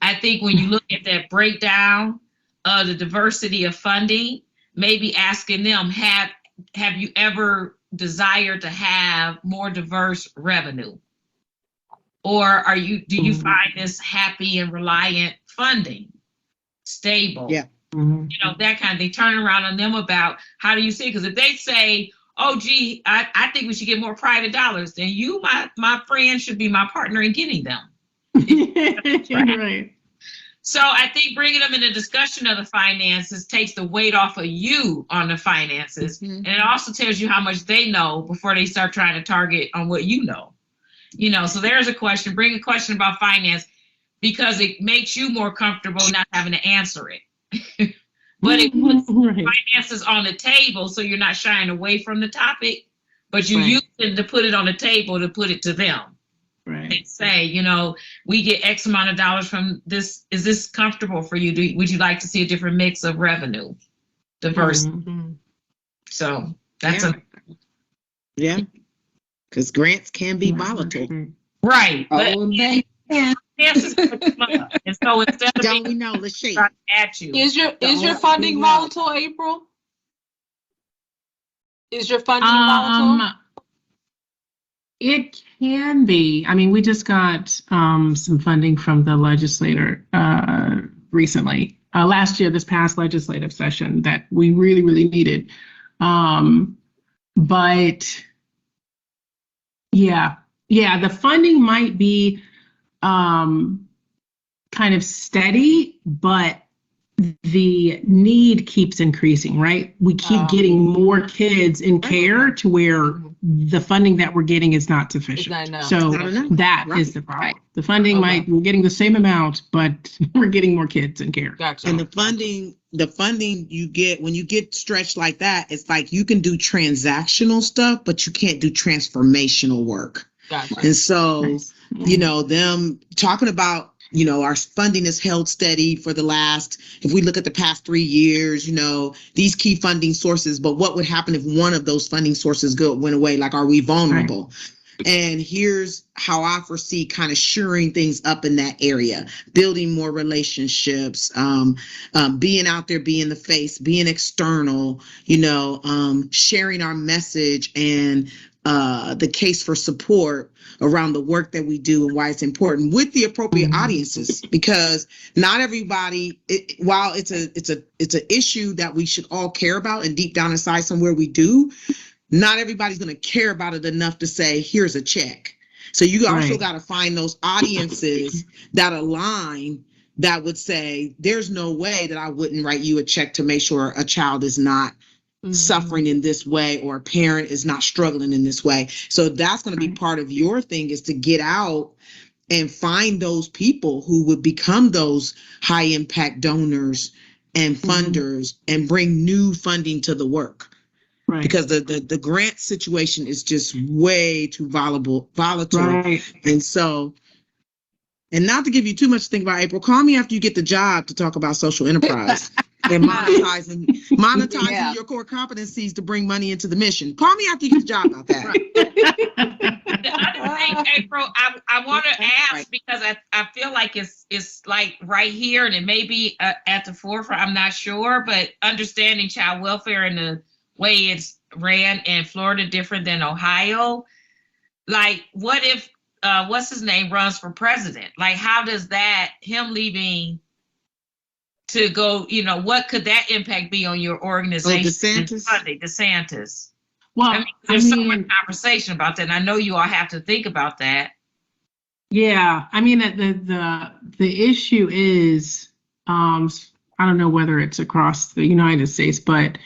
I think when you look at that breakdown of the diversity of funding, maybe asking them, have you ever desired to have more diverse revenue? Or do you find this happy and reliant funding? Stable. Yeah. You know, that kind of thing. Turn around on them about how do you see it? Because if they say, oh, gee, I think we should get more private dollars, then you, my friend, should be my partner in getting them. Right. So I think bringing them in a discussion of the finances takes the weight off of you on the finances. And it also tells you how much they know before they start trying to target on what you know. You know, so there's a question. Bring a question about finance, because it makes you more comfortable not having to answer it. But it puts finances on the table, so you're not shying away from the topic, but you use it to put it on the table, to put it to them. Right. And say, you know, we get X amount of dollars from this. Is this comfortable for you? Would you like to see a different mix of revenue, diversity? So that's Yeah, because grants can be volatile. Right. But Oh, they can. chances are small. And so instead of Don't being we know, Lachey? right at you, Is your Don't funding we know. volatile, April? Is your funding volatile? It can be. I mean, we just got some funding from the legislator recently, last year, this past legislative session that we really, really needed. But yeah, the funding might be kind of steady, but the need keeps increasing, right? We keep getting more kids in care to where the funding that we're getting is not sufficient. not enough. So Not enough. that Right. is the problem. The funding Okay. we're getting the same amount, but we're getting more kids in care. Gotcha. And the funding you get when you get stretched like that, it's like you can do transactional stuff, but you can't do transformational work. Gotcha. And so, Nice. them talking about, our funding is held steady for the last, if we look at the past 3 years, these key funding sources, but what would happen if one of those funding sources went away? Like, are we vulnerable? And here's how I foresee kind of shoring things up in that area, building more relationships, being out there, being the face, being external, sharing our message and the case for support around the work that we do and why it's important with the appropriate audiences, because not everybody, while it's an issue that we should all care about and deep down inside somewhere we do, not everybody's going to care about it enough to say, here's a check. So you also got to find those audiences that align, that would say, there's no way that I wouldn't write you a check to make sure a child is not suffering in this way or a parent is not struggling in this way. So that's going to be part of your thing, is to get out and find those people who would become those high impact donors and funders and bring new funding to the work. Right. Because the grant situation is just way too volatile. Right. And so, and not to give you too much to think about, April, call me after you get the job to talk about social enterprise and monetizing Yeah. your core competencies to bring money into the mission. Call me after you get the job about that. the other thing, April, I want to ask, because I feel like it's like right here, and it may be at the forefront, I'm not sure, but understanding child welfare and the way it's ran in Florida different than Ohio. Like, what if what's his name runs for president? Like, how does that, him leaving to go, what could that impact be on your organization? DeSantis? DeSantis. Well, I mean, there's so much conversation about that, and I know you all have to think about that. yeah, I mean, the issue is, I don't know whether it's across the United States, but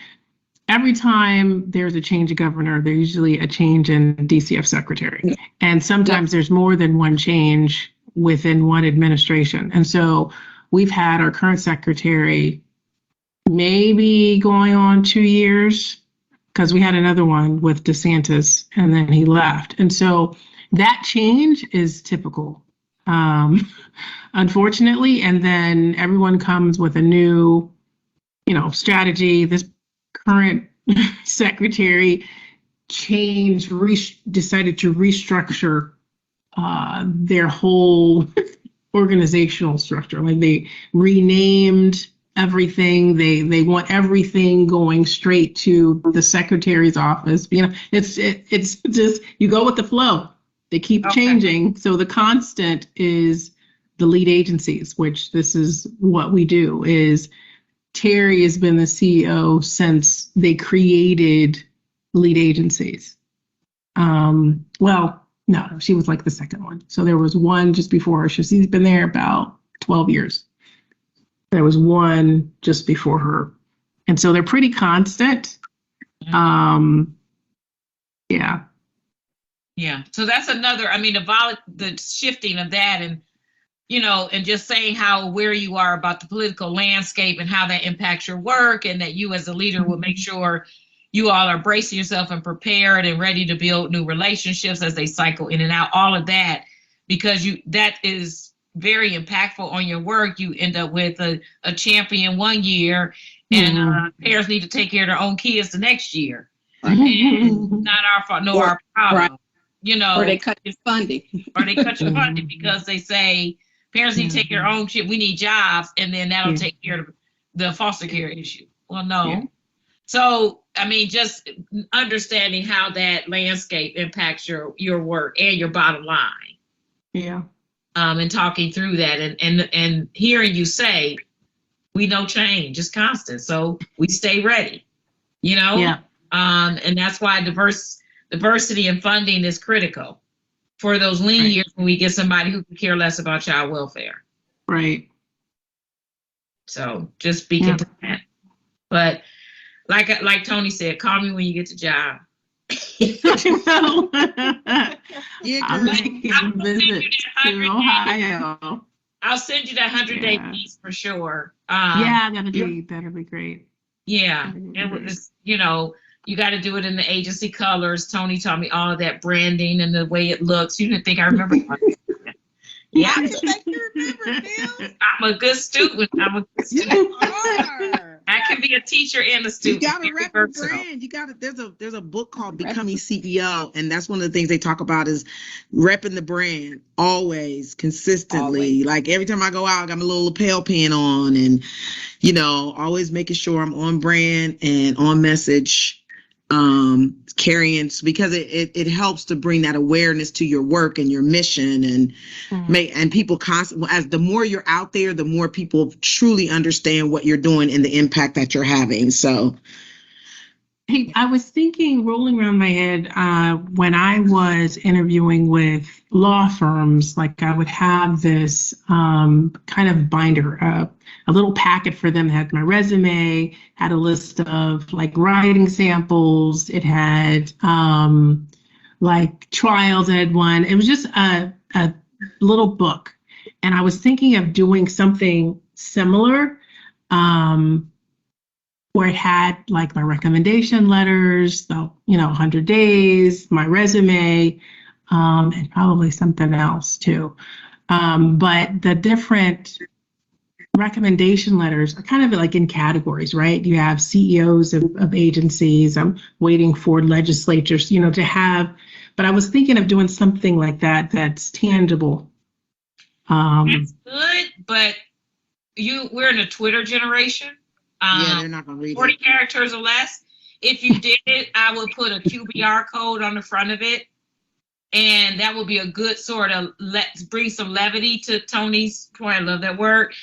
every time there's a change of governor, there's usually a change in DCF secretary. And sometimes there's more than one change within one administration. And so we've had our current secretary maybe going on 2 years, because we had another one with DeSantis and then he left. And so that change is typical, unfortunately. And then everyone comes with a new, strategy. This current secretary decided to restructure their whole organizational structure. Like, they renamed everything. They want everything going straight to the secretary's office. It's just, you go with the flow. They keep changing. So the constant is the lead agencies, which this is what we do. Is Terry has been the CEO since they created lead agencies. Well, no, she was like the second one. So there was one just before her. She's been there about 12 years. There was one just before her. And so they're pretty constant. Yeah. Yeah. So that's another, I mean, the shifting of that, and, and just saying how aware you are about the political landscape and how that impacts your work, and that you as a leader will make sure you all are bracing yourself and prepared and ready to build new relationships as they cycle in and out, all of that, because that is very impactful on your work. You end up with a champion one year, and parents need to take care of their own kids the next year. And not our fault, our problem. you know, Or they cut your funding. or they cut your funding because they say parents need to take their own shit. We need jobs, and then that'll take care of the foster care issue. Well, no. Yeah. So, I mean, just understanding how that landscape impacts your work and your bottom line, Yeah. and talking through that, and hearing you say, we know change is constant, so we stay ready, you know? Yeah. And that's why diversity in funding is critical for those lean years when we get somebody who can care less about child welfare. Right. So just speaking to that. But like Tony said, call me when you get the job. Yeah, I'm girl. making a visit to Ohio. I'll send you that 100-day Yeah. piece for sure. Yeah, that'd be great. Yeah, it was, you know, you got to do it in the agency colors. Tony taught me all of that branding and the way it looks. You didn't think I remember? Yeah, I can make you remember, Bill. I'm a good student. You are. I can be a teacher and a You student. gotta Very rep your versatile. brand. You gotta. There's a book called Becoming CEO, and that's one of the things they talk about is repping the brand always, consistently. Always. Like every time I go out, I got my little lapel pin on, and always making sure I'm on brand and on message. Carrying, because it helps to bring that awareness to your work and your mission, and and people constantly, as the more you're out there, the more people truly understand what you're doing and the impact that you're having. So Hey, I was thinking, rolling around my head, when I was interviewing with law firms, like I would have this kind of binder, a little packet for them that had my resume, had a list of like writing samples. It had like trials. It had one. It was just a little book. And I was thinking of doing something similar. Where it had like my recommendation letters, the 100 days, my resume, and probably something else too. But the different recommendation letters are kind of like in categories, right? You have CEOs of agencies. I'm waiting for legislatures, to have. But I was thinking of doing something like that that's tangible. That's good, but we're in a Twitter generation. yeah, they're not gonna read 40 it. characters or less. If you did it, I would put a QBR code on the front of it. And that would be a good sort of bring some levity to Tony's point. I love that word.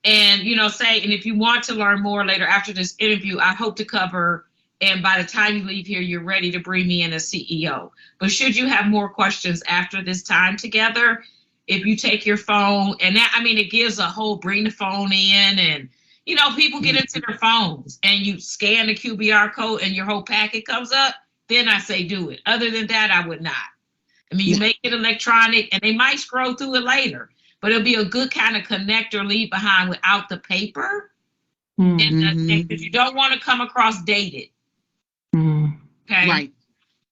And, say, and if you want to learn more later after this interview, I hope to cover, and by the time you leave here, you're ready to bring me in as CEO. But should you have more questions after this time together, if you take your phone, and that, it gives a whole bring the phone in, and people get into their phones and you scan the QBR code and your whole packet comes up, then I say do it. Other than that, I would not. You make it electronic and they might scroll through it later, but it'll be a good kind of connector leave behind without the paper. Because you don't want to come across dated. Okay. Right.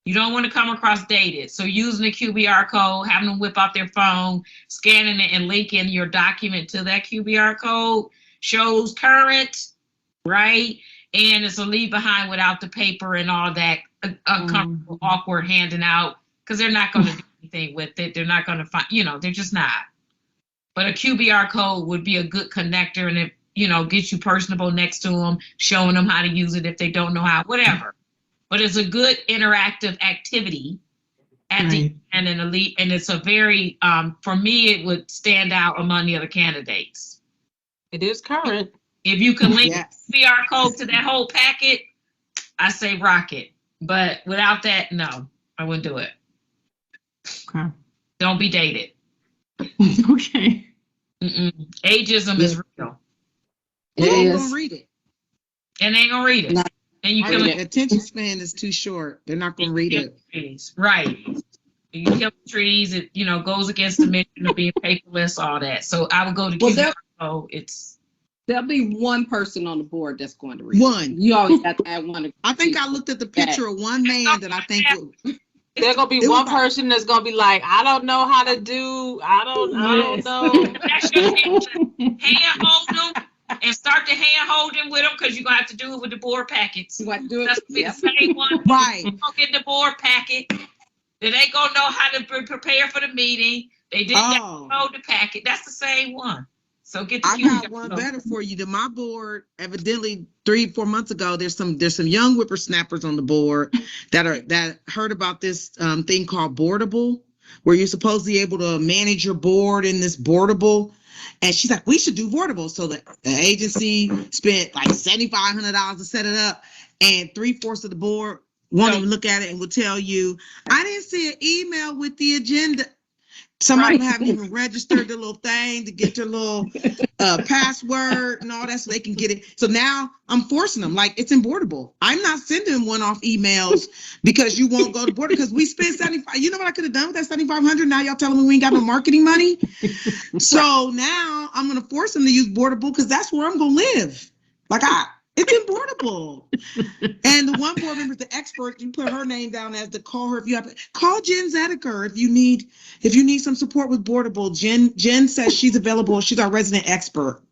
You don't want to come across dated. So using the QBR code, having them whip out their phone, scanning it and linking your document to that QBR code shows current, right? And it's a leave behind without the paper and all that uncomfortable, awkward handing out, because they're not going to do anything with it. They're not going to find, they're just not. But a QBR code would be a good connector, and it, gets you personable next to them, showing them how to use it if they don't know how, whatever. But it's a good interactive activity at the end, and it's a very, for me, it would stand out among the other candidates. It is current. If you can link Yes. the QR code to that whole packet, I say rock it. But without that, no, I wouldn't do it. Okay. Don't be dated. Okay. Ageism is real. They ain't is. gonna read it. And they ain't gonna read it. No. And you Right, kill the attention span is too short. They're not gonna read it. trees. Right. You kill trees, it goes against the mission of being paperless, all that. So I would go to Well, it's there'll be one person on the board that's going to read. One. You always have to have one. I think I looked at the picture of one man that I think There's gonna be It was one like- person that's gonna be like, I don't know how to do. I don't know. that's your hand hold them and start to hand holding with them, because you're gonna have to do it with the board packets. You want to do it? That's the Yes. same one. right. Go get the board packet They ain't gonna know how to prepare for the meeting. They didn't download the packet. That's the same one. So get the I got one better for you. To my board, evidently 3-4 months ago, there's some young whippersnappers on the board that heard about this thing called Boardable, where you're supposedly able to manage your board in this Boardable. And she's like, we should do Boardable. So the agency spent like $7,500 to set it up, and 3/4 of the board won't even look at it and will tell you, I didn't see an email with the agenda. Some of them haven't even registered the little thing to get their little password and all that so they can get it. So now I'm forcing them, like, it's in Boardable. I'm not sending one-off emails because you won't go to Boardable because we spent $75. You know what I could have done with that $7,500? Now y'all telling me we ain't got no marketing money. So now I'm going to force them to use Boardable because that's where I'm going to live. Like, it's in Boardable. And the one board member, the expert, you put her name down as to call her if you have to. Call Jen Zedeker if you need some support with Boardable. Jen says she's available. She's our resident expert.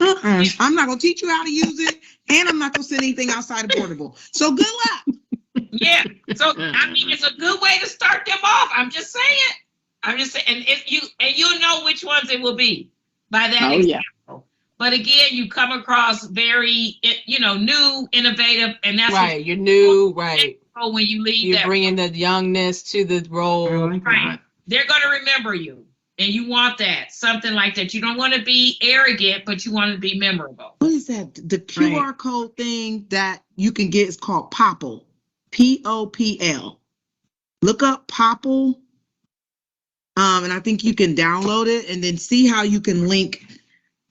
I'm not gonna teach you how to use it, and I'm not gonna send anything outside of Boardable. So good luck. Yeah. So I mean, it's a good way to start them off. I'm just saying. And if you'll know which ones it will be by that example. Yeah. But again, you come across very, new, innovative, and that's Right. You're new. Right. when you leave. You're bringing the youngness to the role. Right. They're going to remember you. And you want that, something like that. You don't want to be arrogant, but you want to be memorable. What is that? The QR code thing that you can get is called Popl. Popl. Look up Popl. And I think you can download it and then see how you can link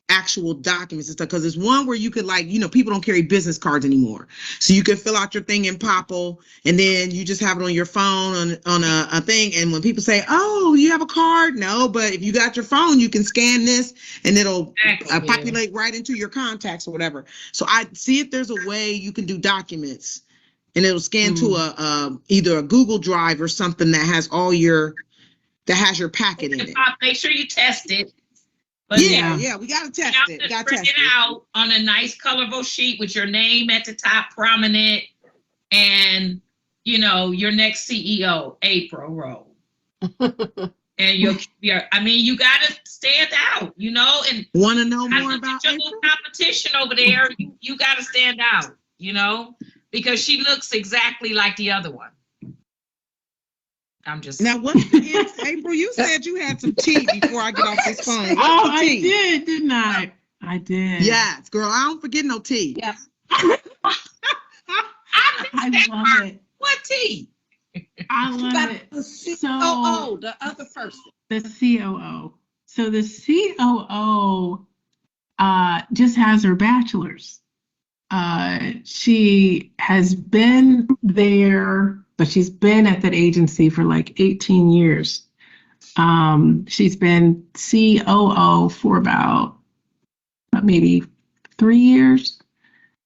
actual documents and stuff, because there's one where you could, like, people don't carry business cards anymore, so you can fill out your thing in Popl and then you just have it on your phone on a thing, and when people say, oh, you have a card, no, but if you got your phone you can scan this and it'll populate right into your contacts or whatever. So I see if there's a way you can do documents and it'll scan to either a Google Drive or something that has your packet in it. Make sure you test it. But we gotta test it. We gotta print it out on a nice colorful sheet with your name at the top, prominent, and your next CEO, April Rowe. And you gotta stand out, and want to know more about your little competition over there. You gotta stand out, because she looks exactly like the other one. I'm just now. What is April? You said you had some tea before I get off this phone. I did, didn't I? I did. Yes, girl. I don't forget no tea. Yeah. I love it. What tea? I love it. The COO, the other person. The COO. So the COO just has her bachelor's. She has been there, but she's been at that agency for like 18 years. She's been COO for about maybe 3 years.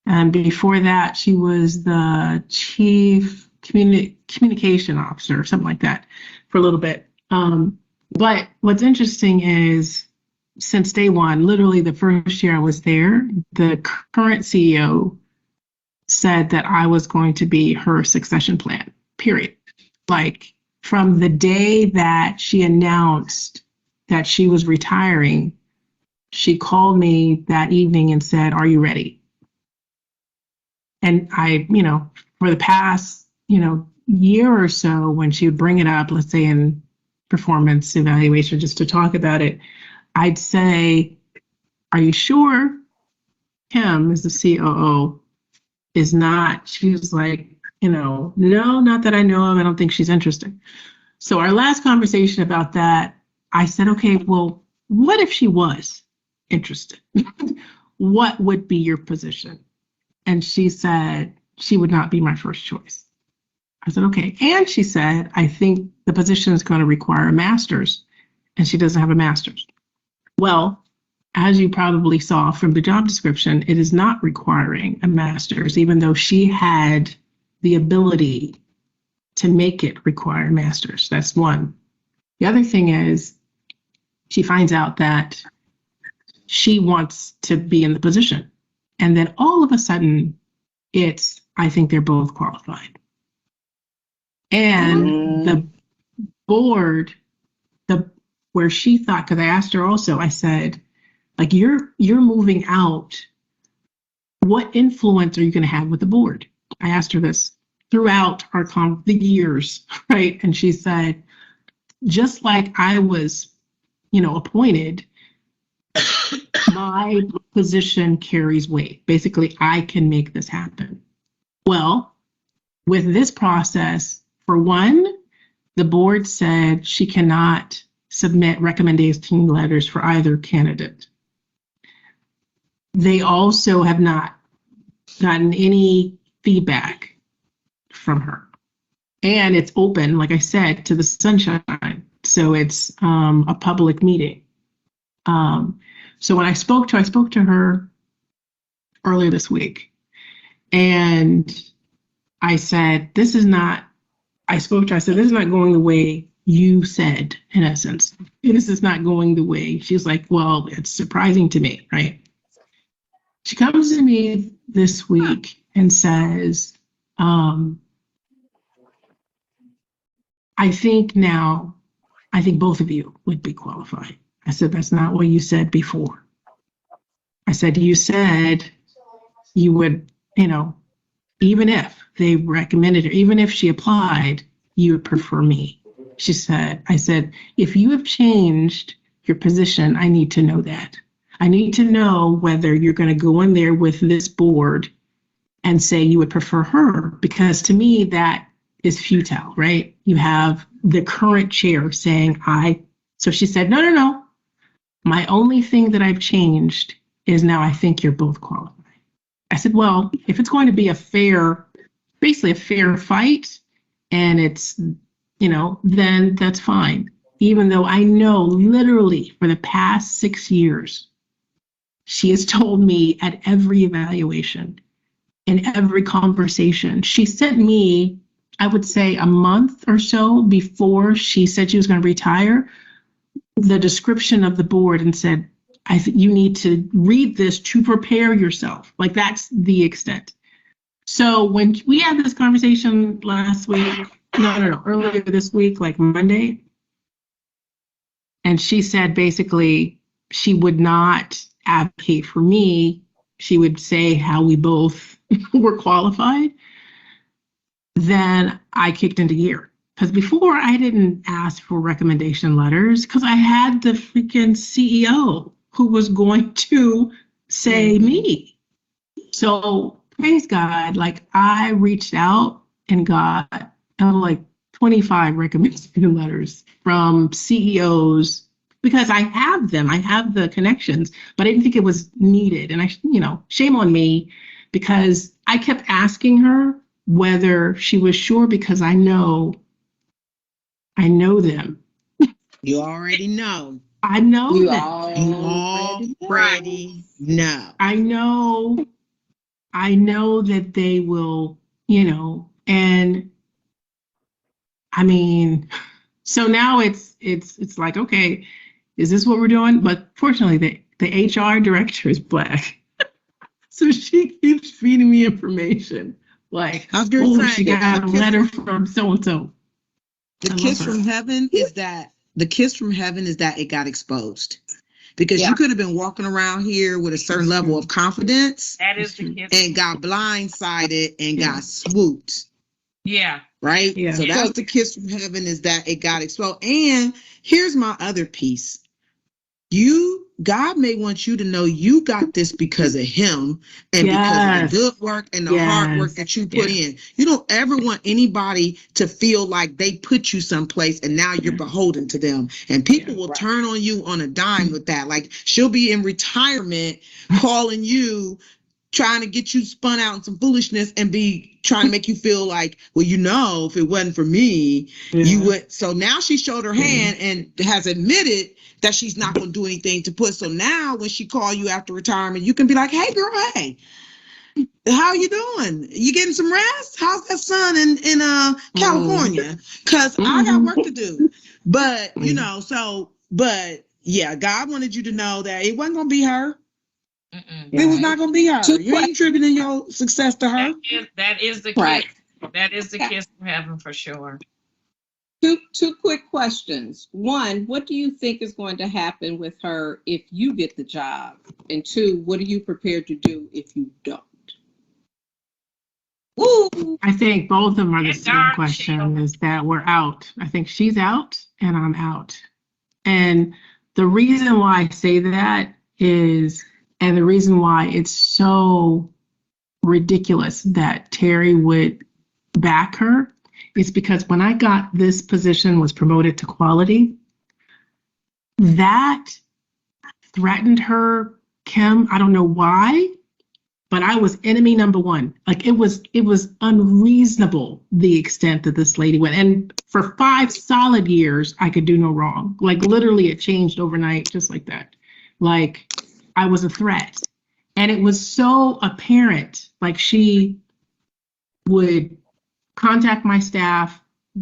And before that, she was the chief communication officer or something like that for a little bit. But what's interesting is, since day one, literally the first year I was there, the current CEO said that I was going to be her succession plan, period. Like, from the day that she announced that she was retiring, she called me that evening and said, are you ready? And I, for the past, year or so, when she would bring it up, let's say in performance evaluation, just to talk about it, I'd say, are you sure Kim, as the COO, is not? She was like, no, not that I know of. I don't think she's interested. So our last conversation about that, I said, okay, well, what if she was interested? What would be your position? And she said she would not be my first choice. I said, okay. And she said, I think the position is going to require a master's, and she doesn't have a master's. Well, as you probably saw from the job description, it is not requiring a master's, even though she had the ability to make it require a master's. That's one. The other thing is, she finds out that she wants to be in the position. And then all of a sudden, I think they're both qualified. And the board, where she thought, because I asked her also, I said, like, you're moving out. What influence are you going to have with the board? I asked her this throughout the years, right? And she said, just like I was, appointed, my position carries weight. Basically, I can make this happen. Well, with this process, for one, the board said she cannot submit recommendation letters for either candidate. They also have not gotten any feedback from her. And it's open, like I said, to the sunshine. So it's a public meeting. So when I spoke to her earlier this week, and I said, this is not going the way you said, in essence. This is not going the way. She's like, well, it's surprising to me, right? She comes to me this week and says, I think both of you would be qualified. I said, that's not what you said before. I said, you said you would, even if they recommended her, even if she applied, you would prefer me. I said, if you have changed your position, I need to know that. I need to know whether you're going to go in there with this board and say you would prefer her, because to me, that is futile, right? You have the current chair saying so she said, no. My only thing that I've changed is now I think you're both qualified. I said, well, if it's going to be basically a fair fight, and it's, then that's fine. Even though I know literally for the past 6 years, she has told me at every evaluation, in every conversation, she sent me, I would say a month or so before she said she was going to retire, the description of the board and said, you need to read this to prepare yourself. Like, that's the extent. So when we had this conversation last week, earlier this week, like Monday, and she said basically she would not advocate for me. She would say how we both were qualified. Then I kicked into gear. Because before, I didn't ask for recommendation letters because I had the freaking CEO who was going to say me. So praise God, like, I reached out and got like 25 recommendation letters from CEOs because I have them. I have the connections, but I didn't think it was needed. And shame on me, because I kept asking her whether she was sure, because I know them. You already know. I know You them. You already know. I know that they will, and I mean, so now it's like, okay, is this what we're doing? But fortunately, the HR director is Black. So she keeps feeding me information. Like, she got a letter from so-and-so. The kiss from heaven is that it got exposed. Because you could have been walking around here with a certain level of confidence. That is the kiss. And got blindsided and got swooped. Yeah. Right? Yeah. So that's the kiss from heaven, is that it got exposed. And here's my other piece. God may want you to know you got this because of him and because of the good work and the hard work that you put in. You don't ever want anybody to feel like they put you someplace and now you're beholden to them. And people will turn on you on a dime with that. Like, she'll be in retirement calling you, trying to get you spun out in some foolishness and be trying to make you feel like, well, if it wasn't for me, you would. So now she showed her hand and has admitted that she's not going to do anything to put. So now when she call you after retirement, you can be like, hey, girl, hey, how you doing? You getting some rest? How's that sun in California? Because I got work to do. But, but yeah, God wanted you to know that it wasn't going to be her. It was not going to be her. You ain't attributing your success to her. That is the case. Right. That is the kiss from heaven for sure. Two quick questions. One, what do you think is going to happen with her if you get the job? And two, what are you prepared to do if you don't? Woo! I think both of them are the And same darn question, Michelle. is that we're out. I think she's out and I'm out. And the reason why I say that is, and the reason why it's so ridiculous that Terry would back her, is because when I got this position, was promoted to quality, that threatened her, Kim. I don't know why, but I was enemy number one. Like it was unreasonable the extent that this lady went. And for 5 solid years, I could do no wrong. Like literally it changed overnight, just like that. Like I was a threat. And it was so apparent, like she would contact my staff,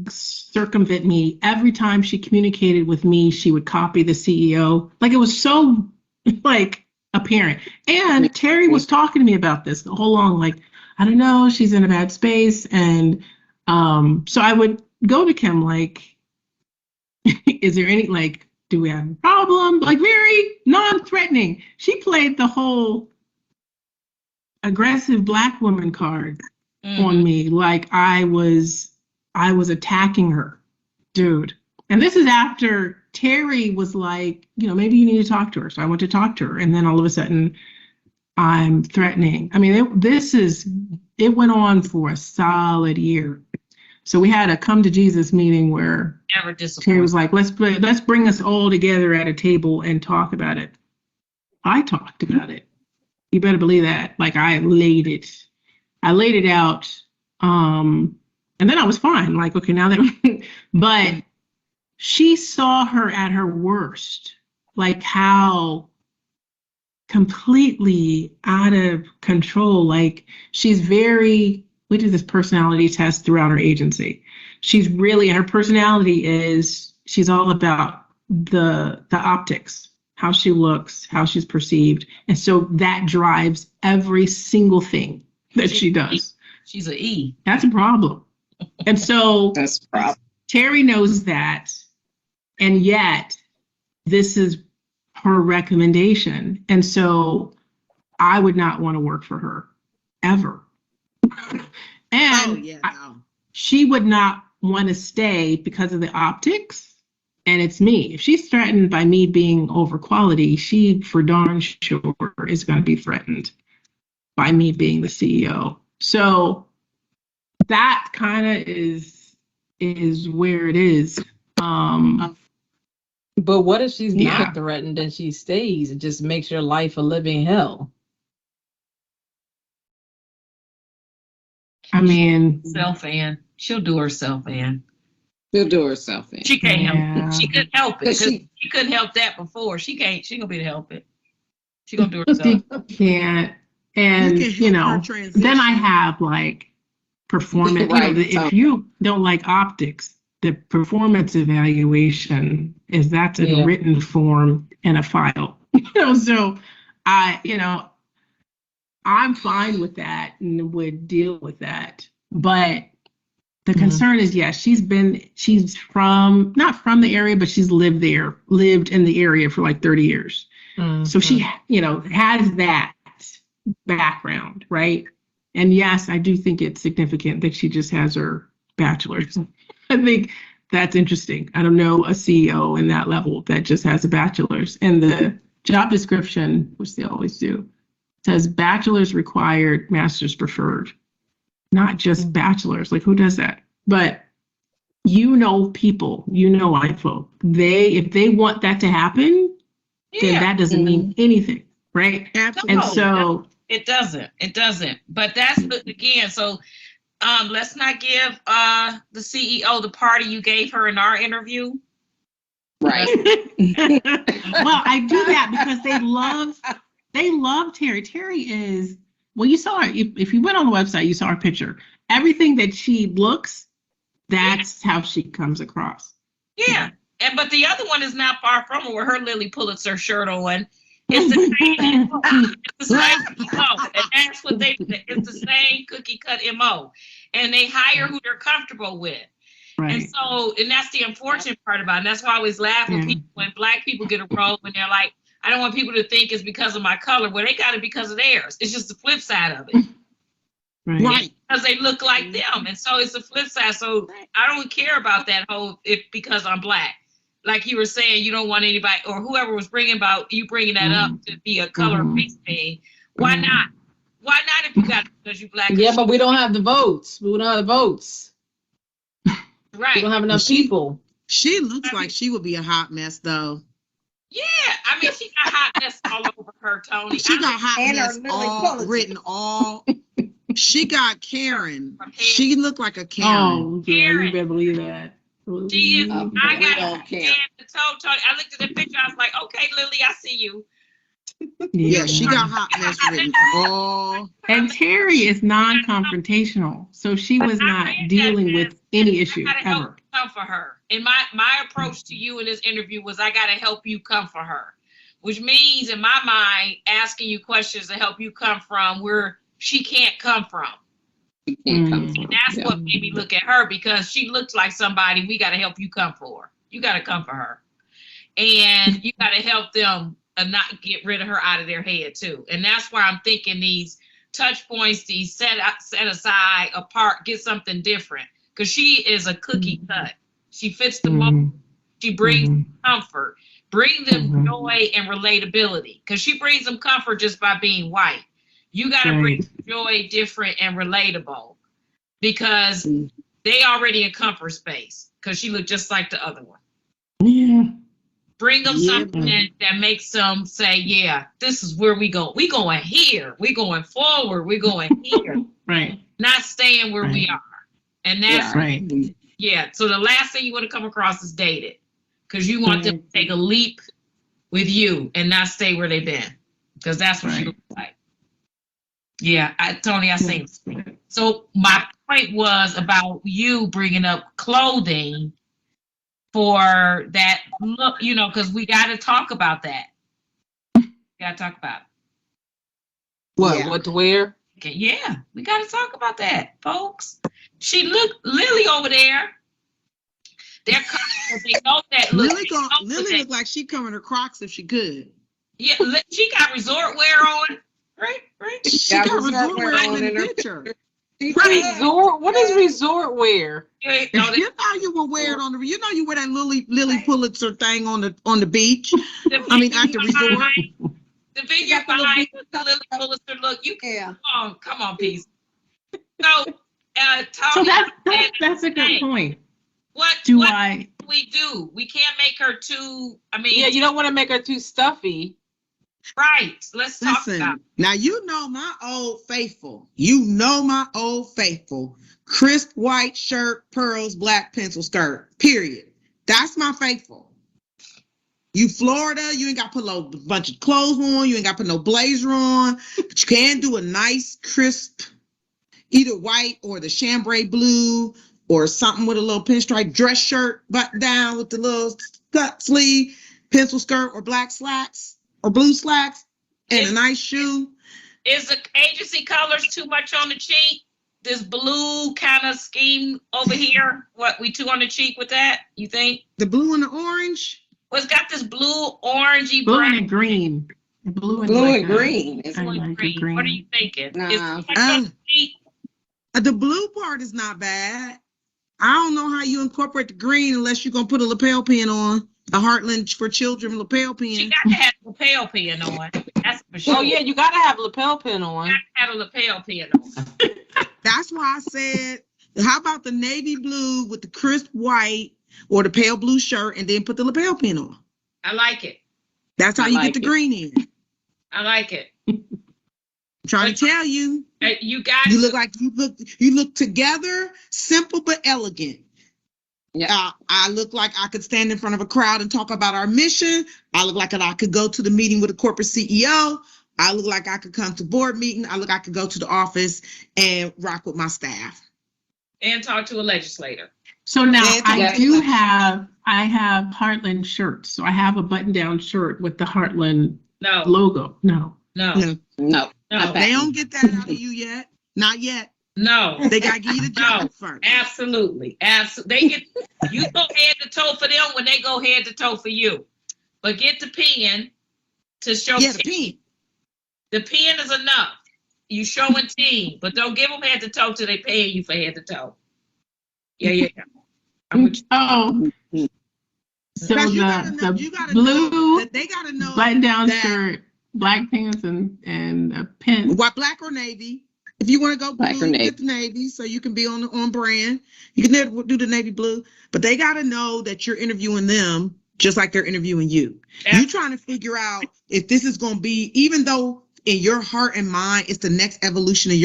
circumvent me. Every time she communicated with me, she would copy the CEO. Like it was so like apparent. And Terry was talking to me about this the whole long, like, I don't know, she's in a bad space. And so I would go to Kim like, is there any, like, do we have a problem? Like very non-threatening. She played the whole aggressive Black woman card on me, like I was attacking her, dude. And this is after Terry was like, you know, maybe you need to talk to her. So I went to talk to her, and then all of a sudden I'm threatening. I mean, it went on for a solid year. So we had a come to Jesus meeting where Never Terry disappointed. was like, let's bring us all together at a table and talk about it. I talked about it. You better believe that. Like I laid it out. And then I was fine. Like, okay, now that, but she saw her at her worst, like how completely out of control. Like we did this personality test throughout our agency. Her personality is, she's all about the optics, how she looks, how she's perceived. And so that drives every single thing that she does. She's an E. That's a problem. And so That's a problem. Terry knows that. And yet this is her recommendation. And so I would not want to work for her ever. And she would not want to stay because of the optics. And it's me. If she's threatened by me being over quality, she for darn sure is going to be threatened by me being the CEO. So that kind of is where it is. But what if she's Yeah. not threatened and she stays? It just makes your life a living hell. I mean, Self in. She'll do herself in. She'll do herself in. She can't help Yeah. it. She couldn't help it. 'Cause She- she couldn't help that before. She gonna be able to help it. She gonna do herself. she can't. And, you know, then I have like performance, Right. if you don't like optics, the performance evaluation that's in Yeah. written form in a file. So I'm fine with that and would deal with that. But the Mhm. concern is, yes, she's not from the area, but she's lived in the area for like 30 years. So she, has that background, right? And yes, I do think it's significant that she just has her bachelor's. I think that's interesting. I don't know a CEO in that level that just has a bachelor's. And the job description, which they always do, says bachelor's required, master's preferred. Not just bachelor's. Like, who does that? But people, white folk, if they want that to happen, then that doesn't mean anything, right? Absolutely. And so It doesn't. But that's again. So, let's not give the CEO the party you gave her in our interview. Right. well, I do that because they love Terry. Terry is, well, you saw her, if you went on the website, you saw her picture. Everything that she looks, that's how she comes across. Yeah. But the other one is not far from her with her Lily Pulitzer shirt on. It's the same MO. It's the same MO. And that's what it's the same cookie cut MO. and they hire who they're comfortable with. And Right. so, and that's the unfortunate part about it. And that's why I always laugh when Yeah. people, when Black people get a role, when they're like, I don't want people to think it's because of my color. Well, they got it because of theirs. It's just the flip side of it. Right. Because they look like them. And so it's the flip side. So I don't care about that whole, because I'm Black. Like you were saying, you don't want anybody, or whoever was bringing that up to be a color race thing. Why not? Why not if you got it because you Black? Yeah, but we don't have the votes. We don't have the votes. We Right. don't have enough people. She looks like she would be a hot mess, though. Yeah. I mean, she got hotness all over her, Tony. She got hot And her mess Lily all Pulitzer. written all. She got Karen. From head- She looked like a Karen. Oh, yeah, Karen. you better believe that. She is, Oh, I we got don't care. head to toe, Tony. I looked at the picture. I was like, okay, Lily, I see you. Yeah, she got hot mess written all. And Terry is non-confrontational, so she was not dealing with any issue I gotta help ever. you come for her. And my approach to you in this interview was I gotta help you come for her, which means in my mind asking you questions to help you come from where she can't come from. You can't come Mm. from. And that's what made me look at her, because she looked like somebody we gotta help you come for. You gotta come for her, and you gotta help them not get rid of her out of their head too. And that's why I'm thinking these touch points, these set aside apart, get something different, because she is a cookie cut. She fits the mold. She brings comfort, bring them Mhm. joy and relatability, because she brings them comfort just by being white. You got to bring joy, different and relatable, because they already in comfort space, because she looked just like the other one. Yeah. Bring them Yeah. something that makes them say, yeah, this is where we go. We going here. We going forward. We going here. Right. Not staying where we Right. are. And that's, Right. yeah. So the last thing you want to come across is dated, because you want them to take a leap with you and not stay where they've been, because that's what she Right. looks like. Yeah, Tony, I seen. So my point was about you bringing up clothing for that look, because we got to talk about that. We got to talk about it. What? Yeah. What to wear? Okay, yeah, we got to talk about that, folks. She looked Lily over there. They're comfortable. They know that. Look, Lily, they know Lily that- looked like she coming her Crocs if she could. Yeah, she got resort wear on. Right. She Got got resort resort wear wear on in in the her- picture. Resort? What is resort wear? You know, You know you would wear it on the. You know you wear that Lily Pulitzer thing on the beach. I mean, at the resort. The video got the little behind beach the Lily Pulitzer look. You Yeah. come on, peace. So, So Tony, that's a good point. what Do what I? do we do? We can't make her too. I mean, Yeah, you don't want to make her too stuffy. right. Let's talk about. Listen, now you know my old faithful. You know my old faithful. Crisp white shirt, pearls, black pencil skirt. Period. That's my faithful. You Florida, you ain't got to put a bunch of clothes on. You ain't got to put no blazer on. But you can do a nice, crisp, either white or the chambray blue or something with a little pinstripe dress shirt button down with the little cut sleeve, pencil skirt or black slacks or blue slacks and a nice shoe. Is the agency colors too much on the cheek? This blue kind of scheme over here. What, we too on the cheek with that? You think? The blue and the orange. Well, it's got this blue, orangey, Blue brown, and green. Blue and Blue like and a- green. It's I blue like and the green. green. What are you thinking? Nah. Is too much on the cheek? The blue part is not bad. I don't know how you incorporate the green unless you're going to put a lapel pin on. A Heartland for Children lapel She pin. got to have a lapel pin on. That's for sure. Oh yeah, you gotta have a lapel pin on. Got to have a lapel pin on. That's why I said, how about the navy blue with the crisp white or the pale blue shirt and then put the lapel pin on? I like it. That's how I you like get the it. green in. I like it. I'm trying to tell you, You got you look like you look together, simple but elegant. Yeah. I look like I could stand in front of a crowd and talk about our mission. I look like I could go to the meeting with a corporate CEO. I look like I could come to board meeting. I look like I could go to the office and rock with my staff. and talk to a legislator. So now Yeah. I have Heartland shirts. So I have a button-down shirt with the Heartland No, logo. No. no, No. No. no. They don't get that out of you yet. Not yet. No. They gotta give you the job first. Absolutely. They get, you go head to toe for them when they go head to toe for you. But get the pen to show Yeah, the team. pen. The pen is enough. You showing team, but don't give them head to toe till they paying you for head to toe. Yeah. I'm with you. Oh, so Because you gotta know the blue that they gotta know button down that- shirt, black pants, and a pin. What, black or navy? If you want to go Black or blue, navy. get the navy, so you can be on brand. You can never do the navy blue, but they got to know that you're interviewing them just like they're interviewing you. Yeah. You're trying to figure out if this is going to be, even though in your heart and mind it's the next evolution in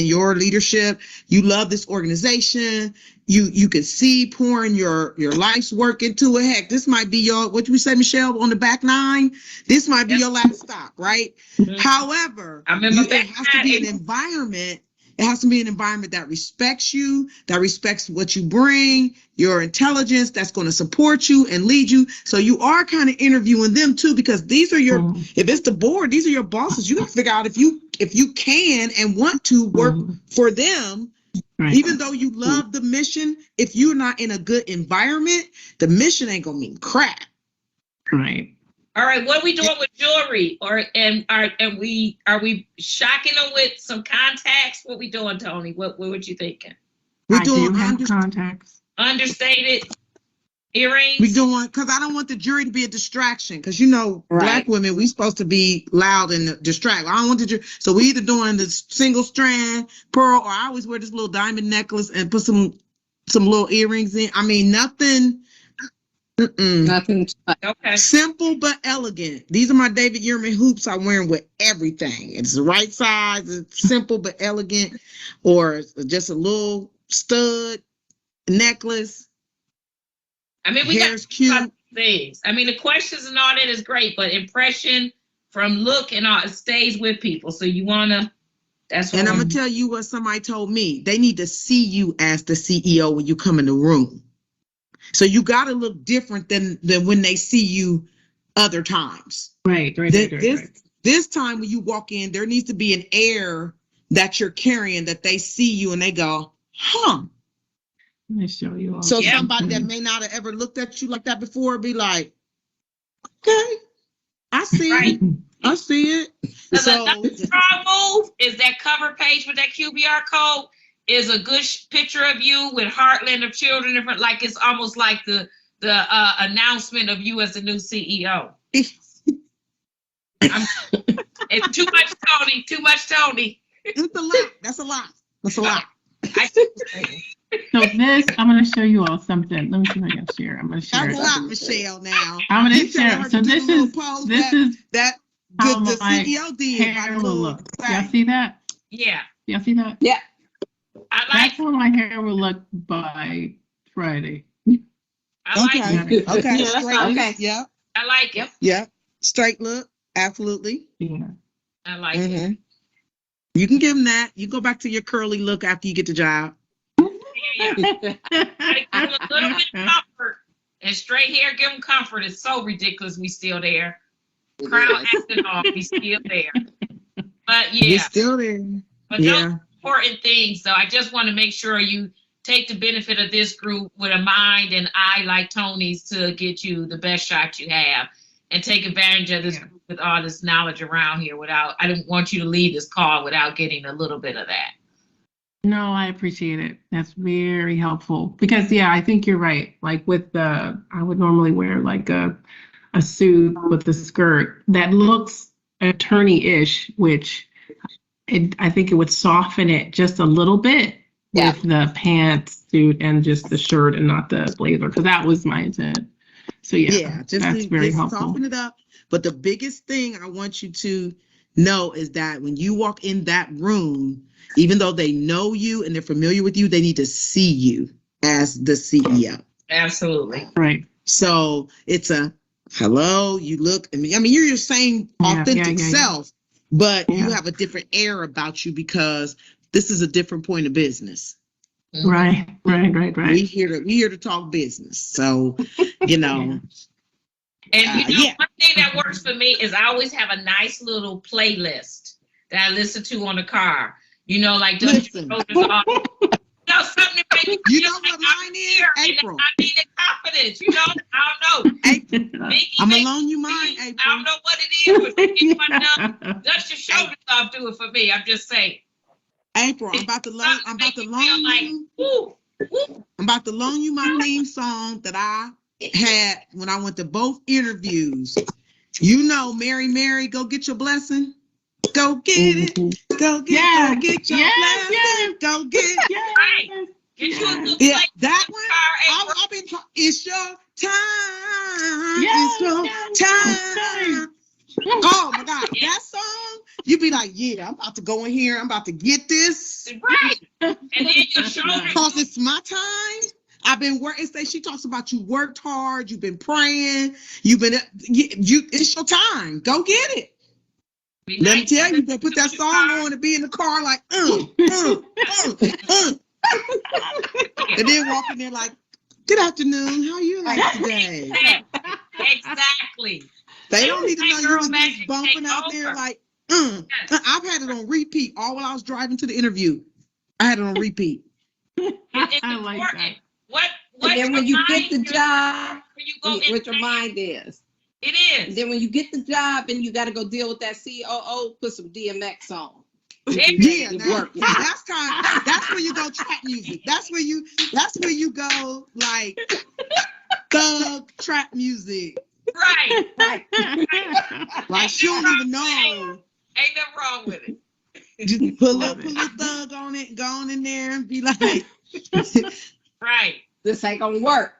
your leadership. You love this organization. You can see pouring your life's work into it. Heck, this might be your, what we say, Michelle, on the back nine. This might be your last stop, right? Mhm. However, I remember it has to be an environment. It has to be an environment that respects you, that respects what you bring, your intelligence, that's going to support you and lead you. So you are kind of interviewing them too, because these are your, if it's the board, these are your bosses. You got to figure out if you can and want to work for them. Right. Even though you love the mission, if you're not in a good environment, the mission ain't gonna mean crap. Right. All right, what are we doing with jewelry? Are we shocking them with some contacts? What we doing, Tony? What you thinking? We're I do doing have contacts. Understated earrings? we doing, because I don't want the jury to be a distraction. Because you know, Black Right. women, we supposed to be loud and distract. I don't want the jury. So we either doing the single strand pearl, or I always wear this little diamond necklace and put some little earrings in. I mean, nothing. Nothing. Okay. Simple but elegant. These are my David Yurman hoops I'm wearing with everything. It's the right size. It's simple but elegant, or just a little stud necklace. I mean, we got Hair's cute. things. I mean, the questions and all that is great, but impression from look and all, it stays with people. So you wanna, that's what And I'm gonna tell you what somebody told me. They need to see you as the CEO when you come in the room. So you got to look different than when they see you other times. Right. This time when you walk in, there needs to be an air that you're carrying, that they see you and they go, huh. Let me show you all. So Yeah. somebody that may not have ever looked at you like that before be like, okay, I see Right. it. I see it. So Another strong move is that cover page with that QBR code is a good picture of you with Heartland of Children, different, like it's almost like the announcement of you as the new CEO. It's too much, Tony. Too much, Tony. it's a lot. That's a lot. That's a lot. So this, I'm going to show you all something. Let me see if I can share. I'm going to share That's a it. lot, Michelle. Now I'm going You to tell share. her So to do this the little is pose that that how the my CEO did. by hair the will little look. Y'all thing. see that? Yeah, Y'all see that? Yeah. I like. That's how my hair will look by Friday. I like Okay. it. Okay. Yeah, that's Straight. okay. Yeah. I like it. Yeah. Straight look. Absolutely. Yeah. I like it. Mhm. You can give them that. You go back to your curly look after you get the job. Yeah. I give them a little bit of comfort. And straight hair, give them comfort. It's so ridiculous. We still there. Crown acting off. We still there. But You're yeah. still there. But those Yeah. important things. So I just want to make sure you take the benefit of this group with a mind and eye like Tony's to get you the best shot you have, and take advantage of this group with all this knowledge around here without, I didn't want you to leave this call without getting a little bit of that. No, I appreciate it. That's very helpful because yeah, I think you're right. Like with the, I would normally wear like a suit with a skirt that looks attorney-ish, which I think it would soften it just a little bit Yeah. with the pants, suit, and just the shirt and not the blazer, because that was my intent. So yeah, Just that's to very just helpful. soften it up. But the biggest thing I want you to know is that when you walk in that room, even though they know you and they're familiar with you, they need to see you as the CEO. Absolutely. Right. So it's a hello, you look, I mean, you're your same Yeah, authentic yeah. self, but you Yeah. have a different air about you because this is a different point of business. Mhm. Right. We here to talk business. So, you know, And you know, yeah. one thing that works for me is I always have a nice little playlist that I listen to on the car. You know, like dust your Listen. shoulders off. You know, something that make You feel know like what I'm mine here is, and April. I need confidence. You know, I don't know. Binky I'm makes gonna loan you me- mine, I April. don't know what it is, but you get one done. Dust your shoulders off, do it for me. I'm just saying. April, I'm about to loan. I'm about to Make you feel loan like, you. woo, woo. I'm about to loan you my theme song that I had when I went to both interviews. You know, Mary, Mary, go get your blessing. Go get it. Go get, Yes, go get your yes, blessing. yes. Go get. Right. Get you a little Yeah, plate that in one. the car, April. I've been. It's your time. Yes, It's your yes, time. Oh my God, that song. You be like, yeah, I'm about to go in here. I'm about to get this. Right. And then your shoulders. Cause it's my time. I've been working. She talks about you worked hard. You've been praying. You've been. You. It's your time. Go get it. be Let me nice. tell you, they put that song on and be in the car like, and then walk in there like, good afternoon. How you like today? Exactly. They don't need to know you Girl was magic just bumping take out there over. like, I've had it on repeat all while I was driving to the interview. I had it on repeat. It's I like that. important. What And then when you get reminds the you job, when you go in what your there, mind is. it And is. then when you get the job and you got to go deal with that COO, put some DMX on. Yeah, It now, worked. that's where you go trap music. That's where you go like thug trap music. Right. Like she don't even know. Ain't nothing wrong with it. Just put a Love little thug on it, go on in there and be like, Right. This ain't gonna work.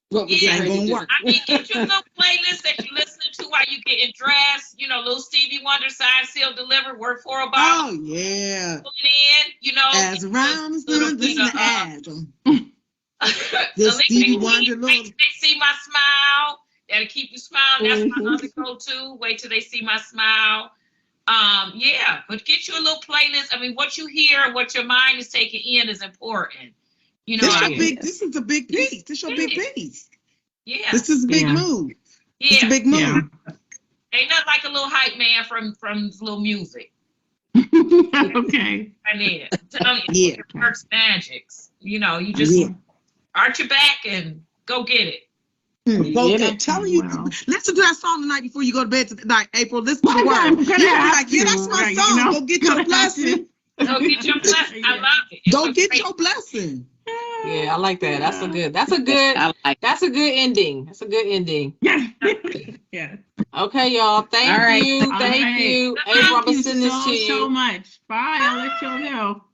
What we Yeah. getting ready Ain't to gonna do. work. I mean, get you a little playlist that you listening to while you getting dressed. You know, little Stevie Wonder, Sign, Seal, Deliver, Work for a Ball. oh yeah. Put it in, you know. As around the little sun, this is bit the of, ad. The Stevie Wonder Wait till they see my smile. That'll keep you smiling. That's my Mhm. other go-to. Wait till they see my smile. Yeah, but get you a little playlist. I mean, what you hear and what your mind is taking in is important. You know, This is a big piece. This your big piece. yeah, This is a big Yeah. move. It's a yeah. big move. Yeah. Ain't nothing like a little hype man from little music. Okay. I need it. Tell you, Yeah. it works magics. You know, you just Yeah. arch your back and go get it. Go, Get I'm it. telling you, Wow. listen to that song tonight before you go to bed tonight, April. Listen to the I'm words. gonna You'll be have like, yeah, to, that's my you song. know, Go get gonna your have blessing. Go get your blessing. I love it. It's Go a get great- your blessing. Yeah, I like that. That's a good I like ending. That's a good ending. Yeah. Yeah. Okay, y'all. Thank All right. you. All Thank right. you. Thank April, I'm Thank gonna you send this to so you. much. Bye. I'll let y'all know.